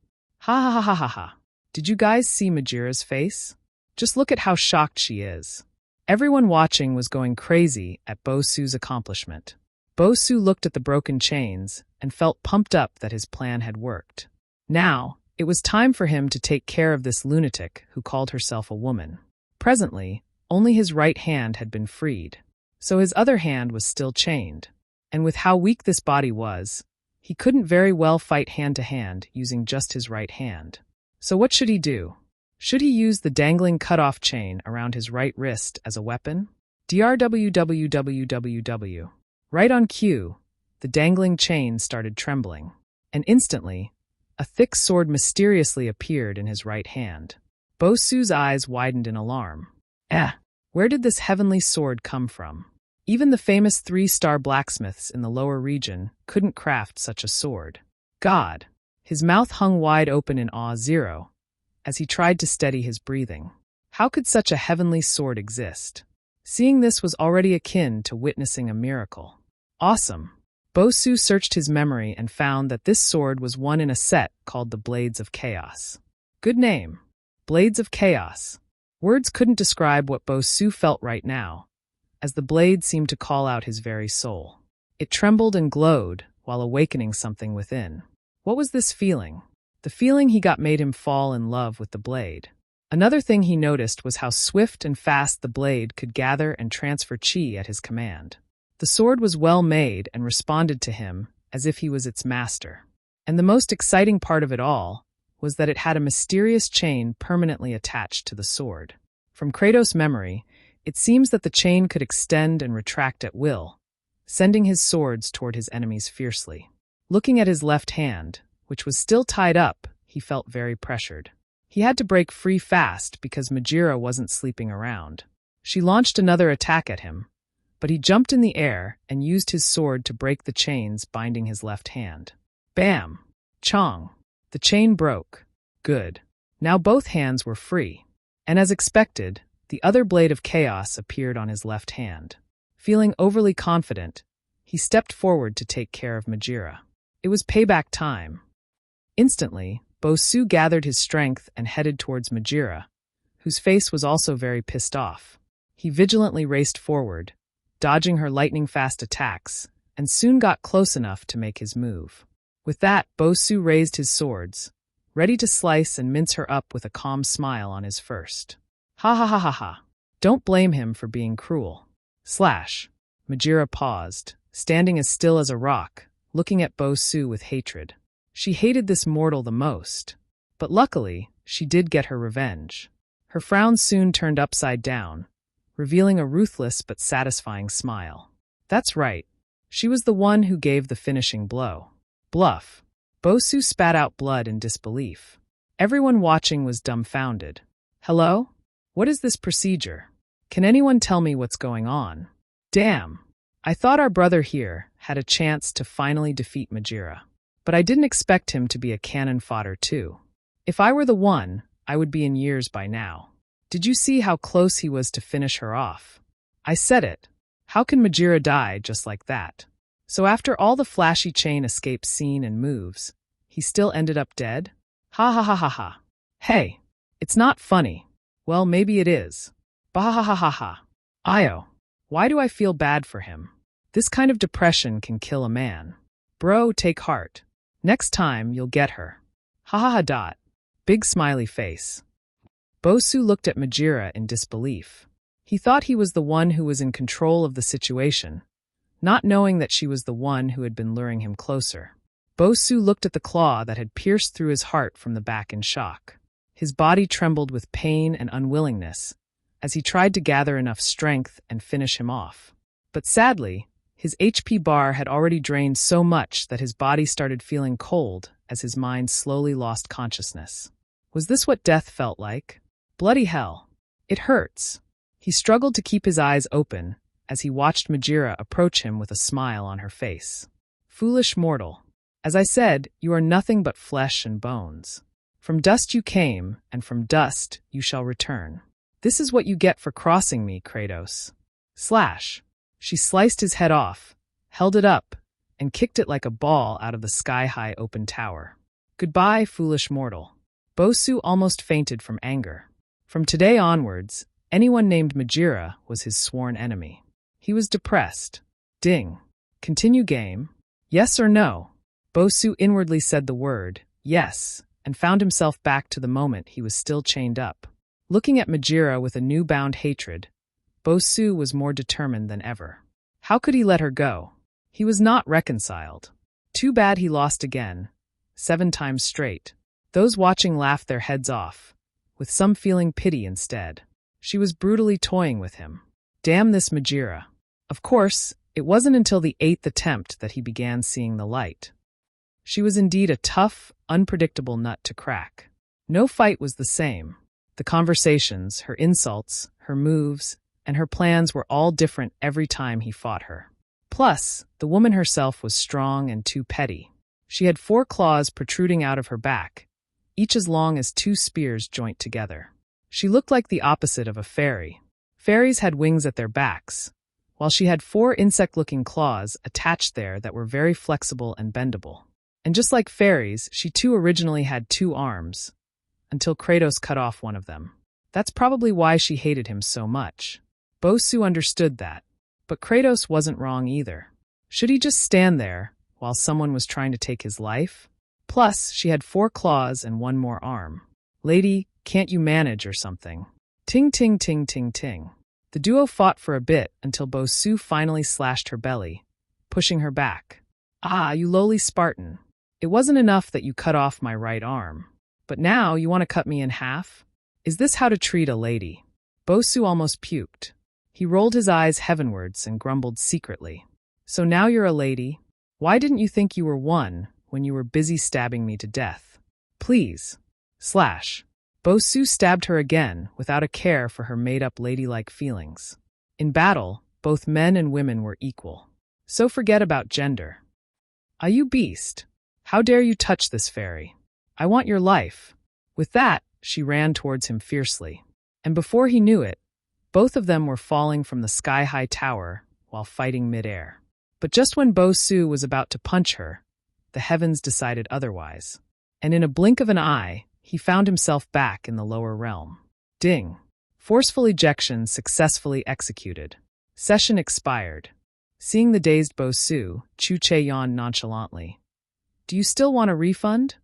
Ha ha ha ha ha ha. Did you guys see Majira's face? Just look at how shocked she is. Everyone watching was going crazy at Bo-Su's accomplishment. Bo-Su looked at the broken chains and felt pumped up that his plan had worked. Now, it was time for him to take care of this lunatic who called herself a woman. Presently, only his right hand had been freed, so his other hand was still chained. And with how weak this body was, he couldn't very well fight hand-to-hand using just his right hand. So what should he do? Should he use the dangling cut-off chain around his right wrist as a weapon? Drwwwww. Right on cue, the dangling chain started trembling, and instantly, a thick sword mysteriously appeared in his right hand. Bo-Su's eyes widened in alarm. Where did this heavenly sword come from? Even the famous 3-star blacksmiths in the lower region couldn't craft such a sword. God! His mouth hung wide open in awe zero, as he tried to steady his breathing. How could such a heavenly sword exist? Seeing this was already akin to witnessing a miracle. Awesome! Bo-Su searched his memory and found that this sword was one in a set called the Blades of Chaos. Good name. Blades of Chaos. Words couldn't describe what Bo-Su felt right now, as the blade seemed to call out his very soul. It trembled and glowed while awakening something within. What was this feeling? The feeling he got made him fall in love with the blade. Another thing he noticed was how swift and fast the blade could gather and transfer chi at his command. The sword was well made and responded to him as if he was its master. And the most exciting part of it all was that it had a mysterious chain permanently attached to the sword. From Kratos' memory, it seems that the chain could extend and retract at will, sending his swords toward his enemies fiercely. Looking at his left hand, which was still tied up, he felt very pressured. He had to break free fast because Majira wasn't sleeping around. She launched another attack at him, but he jumped in the air and used his sword to break the chains binding his left hand. Bam! Chong! The chain broke. Good. Now both hands were free. And as expected, the other blade of chaos appeared on his left hand. Feeling overly confident, he stepped forward to take care of Majira. It was payback time. Instantly, Bosu gathered his strength and headed towards Majira, whose face was also very pissed off. He vigilantly raced forward, dodging her lightning-fast attacks, and soon got close enough to make his move. With that, Bosu raised his swords, ready to slice and mince her up with a calm smile on his first. Ha ha ha ha ha. Don't blame him for being cruel. Slash. Majira paused, standing as still as a rock, looking at Bosu with hatred. She hated this mortal the most. But luckily, she did get her revenge. Her frown soon turned upside down, revealing a ruthless but satisfying smile. That's right. She was the one who gave the finishing blow. Bluff. Bosu spat out blood in disbelief. Everyone watching was dumbfounded. Hello? What is this procedure? Can anyone tell me what's going on? Damn. I thought our brother here had a chance to finally defeat Majira. But I didn't expect him to be a cannon fodder too. If I were the one, I would be in years by now. Did you see how close he was to finish her off? I said it. How can Majira die just like that? So after all the flashy chain escape scene and moves, he still ended up dead? Ha ha ha ha ha. Hey, it's not funny. Well, maybe it is. Bah ha ha ha ha. Io, why do I feel bad for him? This kind of depression can kill a man. Bro, take heart. Next time, you'll get her. Ha ha ha dot. Big smiley face. Bosu looked at Majira in disbelief. He thought he was the one who was in control of the situation, not knowing that she was the one who had been luring him closer. Bosu looked at the claw that had pierced through his heart from the back in shock. His body trembled with pain and unwillingness as he tried to gather enough strength and finish him off. But sadly, his HP bar had already drained so much that his body started feeling cold as his mind slowly lost consciousness. Was this what death felt like? Bloody hell. It hurts. He struggled to keep his eyes open as he watched Majira approach him with a smile on her face. Foolish mortal. As I said, you are nothing but flesh and bones. From dust you came, and from dust you shall return. This is what you get for crossing me, Kratos. Slash. She sliced his head off, held it up, and kicked it like a ball out of the sky-high open tower. Goodbye, foolish mortal. Bosu almost fainted from anger. From today onwards, anyone named Majira was his sworn enemy. He was depressed. Ding. Continue game. Yes or no? Bosu inwardly said the word, yes, and found himself back to the moment he was still chained up. Looking at Majira with a new-bound hatred, Bosu was more determined than ever. How could he let her go? He was not reconciled. Too bad he lost again, 7 times straight. Those watching laughed their heads off, with some feeling pity instead. She was brutally toying with him. Damn this Majira. Of course, it wasn't until the 8th attempt that he began seeing the light. She was indeed a tough, unpredictable nut to crack. No fight was the same. The conversations, her insults, her moves, and her plans were all different every time he fought her. Plus, the woman herself was strong and too petty. She had 4 claws protruding out of her back, each as long as 2 spears joint together. She looked like the opposite of a fairy. Fairies had wings at their backs, while she had 4 insect-looking claws attached there that were very flexible and bendable. And just like fairies, she too originally had 2 arms, until Kratos cut off one of them. That's probably why she hated him so much. Bosu understood that, but Kratos wasn't wrong either. Should he just stand there while someone was trying to take his life? Plus, she had 4 claws and 1 more arm. Lady, can't you manage or something? Ting ting ting ting ting. The duo fought for a bit until Bosu finally slashed her belly, pushing her back. Ah, you lowly Spartan. It wasn't enough that you cut off my right arm, but now you want to cut me in half? Is this how to treat a lady? Bosu almost puked. He rolled his eyes heavenwards and grumbled secretly. So now you're a lady? Why didn't you think you were one when you were busy stabbing me to death? Please. Slash. Bosu stabbed her again without a care for her made-up ladylike feelings. In battle, both men and women were equal. So forget about gender. Ah, you beast! How dare you touch this fairy? I want your life. With that, she ran towards him fiercely. And before he knew it, both of them were falling from the sky-high tower while fighting midair. But just when Bo-Su was about to punch her, the heavens decided otherwise. And in a blink of an eye, he found himself back in the lower realm. Ding! Forceful ejection successfully executed. Session expired. Seeing the dazed Bo-Su, Chu-Che yawned nonchalantly. Do you still want a refund?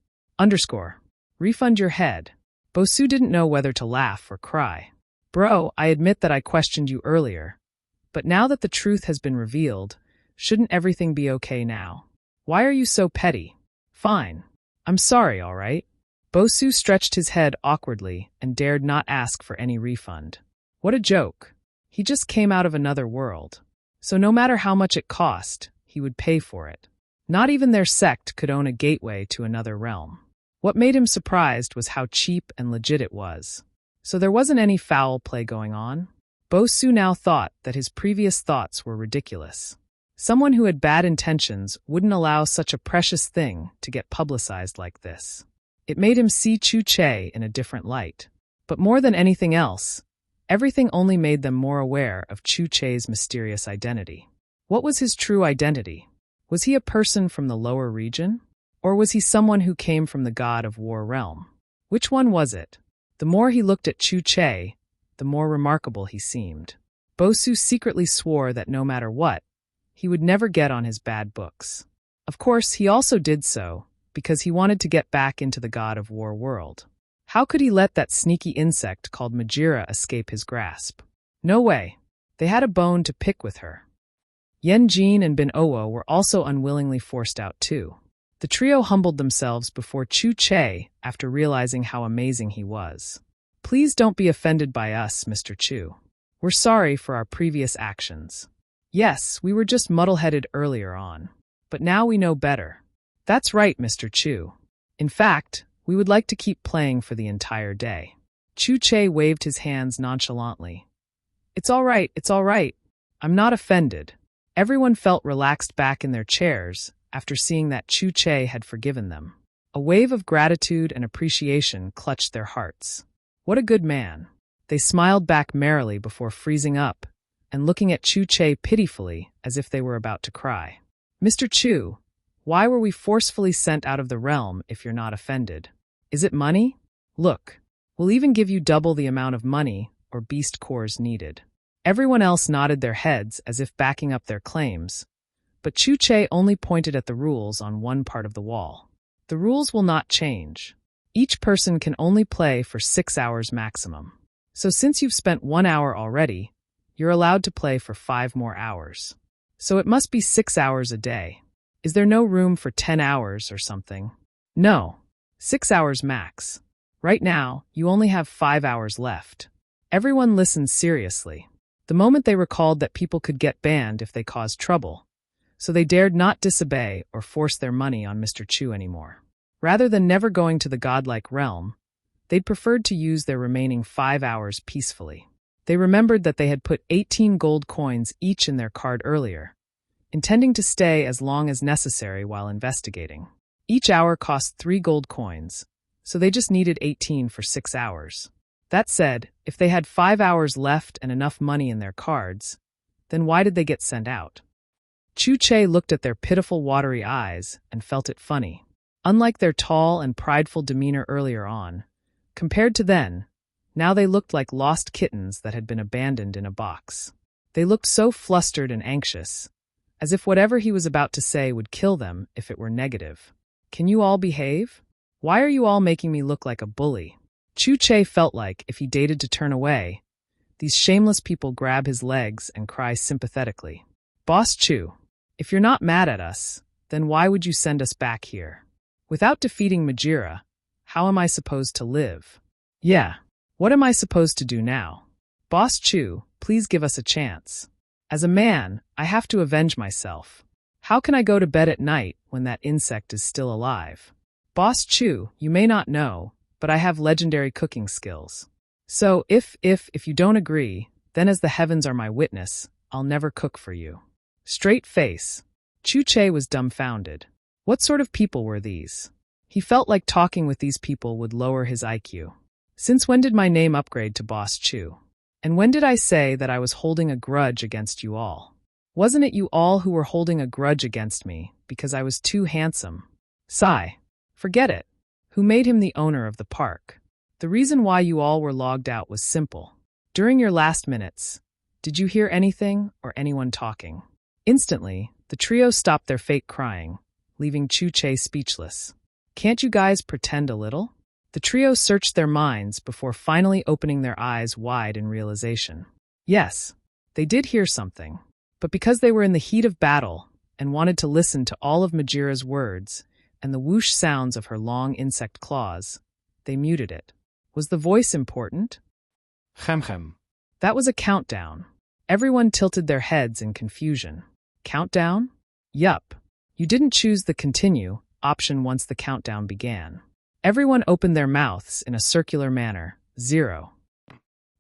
Refund your head. Bo-Su didn't know whether to laugh or cry. Bro, I admit that I questioned you earlier. But now that the truth has been revealed, shouldn't everything be okay now? Why are you so petty? Fine. I'm sorry, all right? Bo-Su stretched his head awkwardly and dared not ask for any refund. What a joke. He just came out of another world. So no matter how much it cost, he would pay for it. Not even their sect could own a gateway to another realm. What made him surprised was how cheap and legit it was. So there wasn't any foul play going on. Bo-Su now thought that his previous thoughts were ridiculous. Someone who had bad intentions wouldn't allow such a precious thing to get publicized like this. It made him see Chu-Che in a different light. But more than anything else, everything only made them more aware of Chu-Che's mysterious identity. What was his true identity? Was he a person from the lower region? Or was he someone who came from the god of war realm? Which one was it? The more he looked at Chu-Che, the more remarkable he seemed. Bo-Su secretly swore that no matter what, he would never get on his bad books. Of course, he also did so because he wanted to get back into the god of war world. How could he let that sneaky insect called Majira escape his grasp? No way. They had a bone to pick with her. Yen-Jin and Bin Owo were also unwillingly forced out too. The trio humbled themselves before Chu-Che after realizing how amazing he was. Please don't be offended by us, Mr. Chu. We're sorry for our previous actions. Yes, we were just muddle-headed earlier on. But now we know better. That's right, Mr. Chu. In fact, we would like to keep playing for the entire day. Chu-Che waved his hands nonchalantly. It's all right. I'm not offended. Everyone felt relaxed back in their chairs after seeing that Chu-Che had forgiven them. A wave of gratitude and appreciation clutched their hearts. What a good man. They smiled back merrily before freezing up and looking at Chu-Che pitifully as if they were about to cry. Mr. Chu, why were we forcefully sent out of the realm if you're not offended? Is it money? Look, we'll even give you double the amount of money or beast cores needed. Everyone else nodded their heads as if backing up their claims, but Chu-Che only pointed at the rules on one part of the wall. The rules will not change. Each person can only play for 6 hours maximum. So since you've spent 1 hour already, you're allowed to play for 5 more hours. So it must be 6 hours a day. Is there no room for 10 hours or something? No. 6 hours max. Right now, you only have 5 hours left. Everyone listened seriously. The moment they recalled that people could get banned if they caused trouble, so they dared not disobey or force their money on Mr. Chu anymore. Rather than never going to the godlike realm, they'd preferred to use their remaining 5 hours peacefully. They remembered that they had put 18 gold coins each in their card earlier, intending to stay as long as necessary while investigating. Each hour cost 3 gold coins, so they just needed 18 for 6 hours. That said, if they had 5 hours left and enough money in their cards, then why did they get sent out? Chu-Che looked at their pitiful watery eyes and felt it funny. Unlike their tall and prideful demeanor earlier on, compared to then, now they looked like lost kittens that had been abandoned in a box. They looked so flustered and anxious, as if whatever he was about to say would kill them if it were negative. Can you all behave? Why are you all making me look like a bully? Chu-Che felt like if he dated to turn away, these shameless people grab his legs and cry sympathetically. Boss Chu, if you're not mad at us, then why would you send us back here? Without defeating Majira, how am I supposed to live? Yeah, what am I supposed to do now? Boss Chu, please give us a chance. As a man, I have to avenge myself. How can I go to bed at night when that insect is still alive? Boss Chu, you may not know, but I have legendary cooking skills. So if you don't agree, then as the heavens are my witness, I'll never cook for you. Straight face. Chu-Che was dumbfounded. What sort of people were these? He felt like talking with these people would lower his IQ. Since when did my name upgrade to Boss Chu? And when did I say that I was holding a grudge against you all? Wasn't it you all who were holding a grudge against me because I was too handsome? Sigh. Forget it. Who made him the owner of the park? The reason why you all were logged out was simple. During your last minutes, did you hear anything or anyone talking? Instantly, the trio stopped their fake crying, leaving Chu-Che speechless. Can't you guys pretend a little? The trio searched their minds before finally opening their eyes wide in realization. Yes, they did hear something, but because they were in the heat of battle and wanted to listen to all of Majira's words and the whoosh sounds of her long insect claws, they muted it. Was the voice important? Hem. That was a countdown. Everyone tilted their heads in confusion. Countdown? Yup. You didn't choose the continue option once the countdown began. Everyone opened their mouths in a circular manner. 0.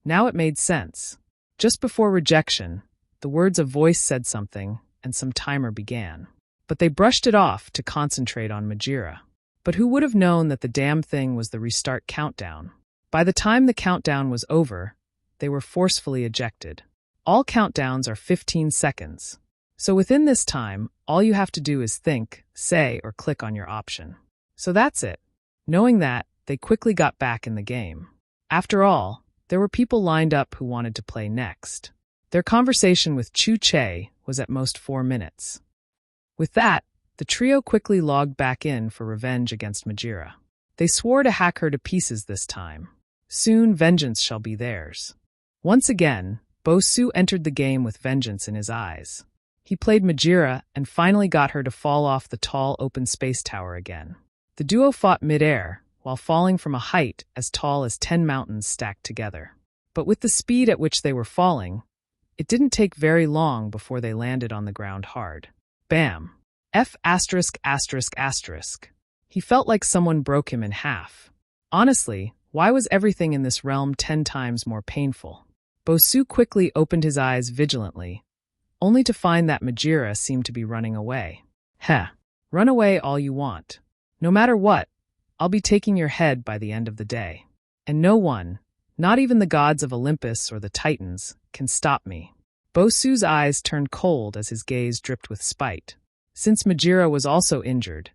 Now it made sense. Just before rejection, the words of voice said something, and some timer began. But they brushed it off to concentrate on Majira. But who would have known that the damn thing was the restart countdown? By the time the countdown was over, they were forcefully ejected. All countdowns are 15 seconds. So within this time, all you have to do is think, say, or click on your option. So that's it. Knowing that, they quickly got back in the game. After all, there were people lined up who wanted to play next. Their conversation with Chu-Che was at most 4 minutes. With that, the trio quickly logged back in for revenge against Majira. They swore to hack her to pieces this time. Soon, vengeance shall be theirs. Once again, Bosu entered the game with vengeance in his eyes. He played Majira and finally got her to fall off the tall open space tower again. The duo fought mid-air, while falling from a height as tall as 10 mountains stacked together. But with the speed at which they were falling, it didn't take very long before they landed on the ground hard. Bam! F*******. He felt like someone broke him in half. Honestly, why was everything in this realm 10 times more painful? Bosu quickly opened his eyes vigilantly, only to find that Majira seemed to be running away. Heh, run away all you want. No matter what, I'll be taking your head by the end of the day. And no one, not even the gods of Olympus or the Titans, can stop me. Bosu's eyes turned cold as his gaze dripped with spite. Since Majira was also injured,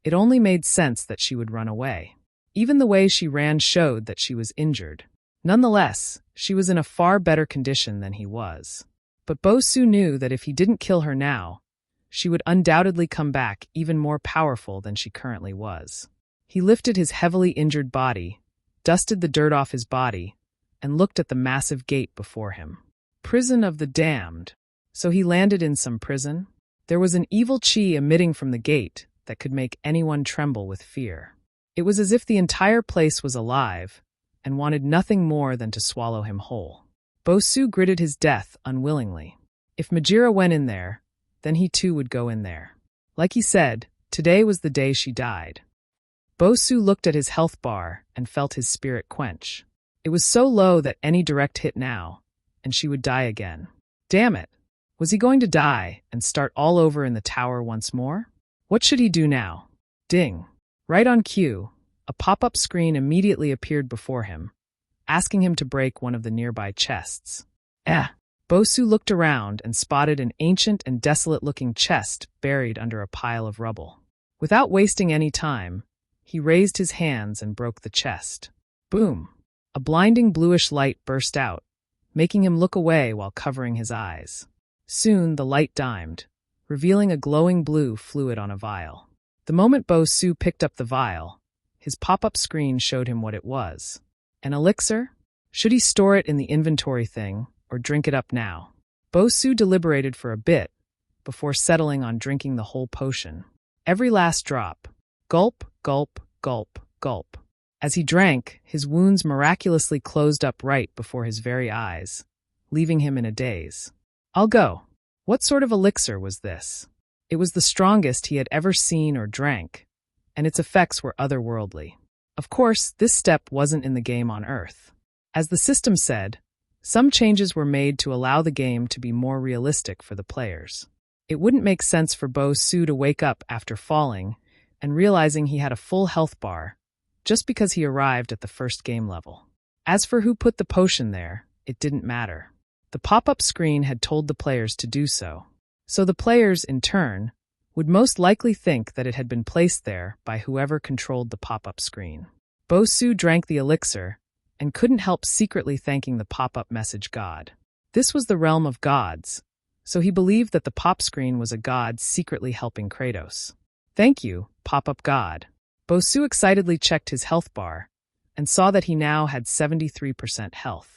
it only made sense that she would run away. Even the way she ran showed that she was injured. Nonetheless, she was in a far better condition than he was. But Bosu knew that if he didn't kill her now, she would undoubtedly come back even more powerful than she currently was. He lifted his heavily injured body, dusted the dirt off his body, and looked at the massive gate before him. Prison of the damned. So he landed in some prison? There was an evil chi emitting from the gate that could make anyone tremble with fear. It was as if the entire place was alive and wanted nothing more than to swallow him whole. Bosu gritted his death unwillingly. If Majira went in there, then he too would go in there. Like he said, today was the day she died. Bosu looked at his health bar and felt his spirit quench. It was so low that any direct hit now, and she would die again. Damn it! Was he going to die and start all over in the tower once more? What should he do now? Ding! Right on cue, a pop-up screen immediately appeared before him, asking him to break one of the nearby chests. Bosu looked around and spotted an ancient and desolate-looking chest buried under a pile of rubble. Without wasting any time, he raised his hands and broke the chest. Boom! A blinding bluish light burst out, making him look away while covering his eyes. Soon the light dimmed, revealing a glowing blue fluid on a vial. The moment Bosu picked up the vial, his pop-up screen showed him what it was. An elixir? Should he store it in the inventory thing, or drink it up now? Bosu deliberated for a bit, before settling on drinking the whole potion. Every last drop. Gulp, gulp, gulp, gulp. As he drank, his wounds miraculously closed up right before his very eyes, leaving him in a daze. I'll go. What sort of elixir was this? It was the strongest he had ever seen or drank, and its effects were otherworldly. Of course, this step wasn't in the game on Earth. As the system said, Some changes were made to allow the game to be more realistic for the players. It wouldn't make sense for Bo-Su to wake up after falling and realizing he had a full health bar just because he arrived at the first game level. As for who put the potion there, it didn't matter. The pop-up screen had told the players to do so. So the players, in turn, would most likely think that it had been placed there by whoever controlled the pop-up screen. Bo-Su drank the elixir and couldn't help secretly thanking the pop-up message god. This was the realm of gods, so he believed that the pop screen was a god secretly helping Kratos. Thank you, pop-up god. Bo-Su excitedly checked his health bar and saw that he now had 73% health.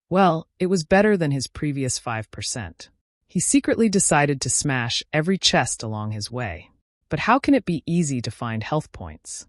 Well, it was better than his previous 5%. He secretly decided to smash every chest along his way. But how can it be easy to find health points?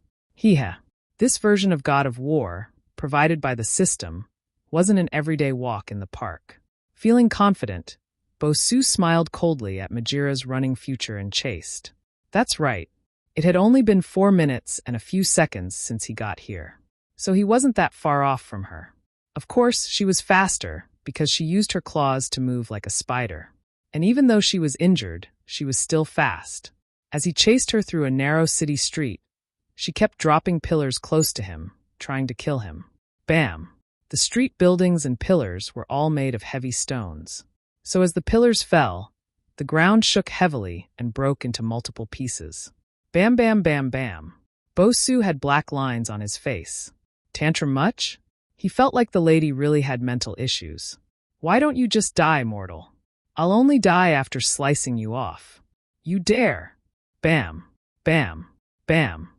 This version of God of War, provided by the system, wasn't an everyday walk in the park. Feeling confident, Bo-Su smiled coldly at Majira's running future and chased. That's right. It had only been 4 minutes and a few seconds since he got here. So he wasn't that far off from her. Of course, she was faster because she used her claws to move like a spider. And even though she was injured, she was still fast. As he chased her through a narrow city street, she kept dropping pillars close to him, trying to kill him. Bam! The street buildings and pillars were all made of heavy stones. So as the pillars fell, the ground shook heavily and broke into multiple pieces. Bam, bam, bam, bam. Bo-Su had black lines on his face. Tantrum much? He felt like the lady really had mental issues. Why don't you just die, mortal? I'll only die after slicing you off. You dare! Bam, bam, bam.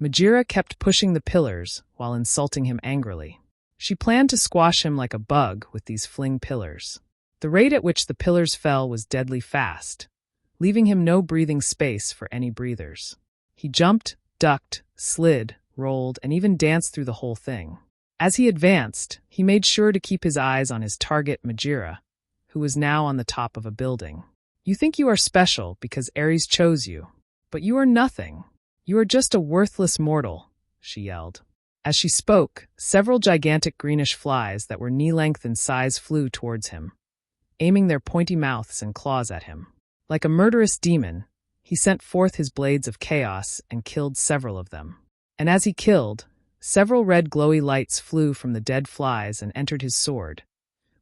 Majira kept pushing the pillars while insulting him angrily. She planned to squash him like a bug with these fling pillars. The rate at which the pillars fell was deadly fast, leaving him no breathing space for any breathers. He jumped, ducked, slid, rolled, and even danced through the whole thing. As he advanced, he made sure to keep his eyes on his target, Majira, who was now on the top of a building. You think you are special because Ares chose you, but you are nothing. You are just a worthless mortal, she yelled. As she spoke, several gigantic greenish flies that were knee-length in size flew towards him, aiming their pointy mouths and claws at him. Like a murderous demon, he sent forth his blades of chaos and killed several of them. And as he killed, several red glowy lights flew from the dead flies and entered his sword,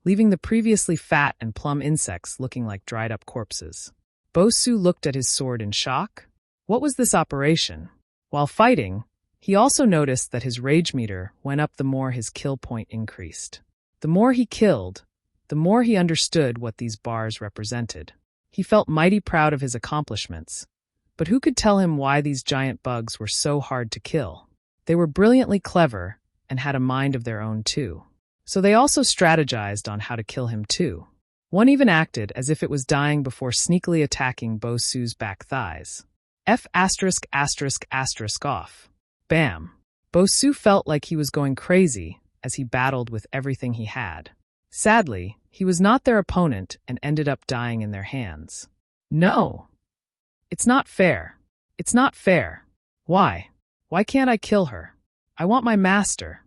leaving the previously fat and plump insects looking like dried-up corpses. Bo-Su looked at his sword in shock. What was this operation? While fighting, he also noticed that his rage meter went up the more his kill point increased. The more he killed, the more he understood what these bars represented. He felt mighty proud of his accomplishments, but who could tell him why these giant bugs were so hard to kill? They were brilliantly clever and had a mind of their own too. So they also strategized on how to kill him too. One even acted as if it was dying before sneakily attacking Bo-Su's back thighs. F******off. Bam. Bo-Su felt like he was going crazy as he battled with everything he had. Sadly, he was not their opponent and ended up dying in their hands. No. It's not fair. It's not fair. Why? Why can't I kill her? I want my master.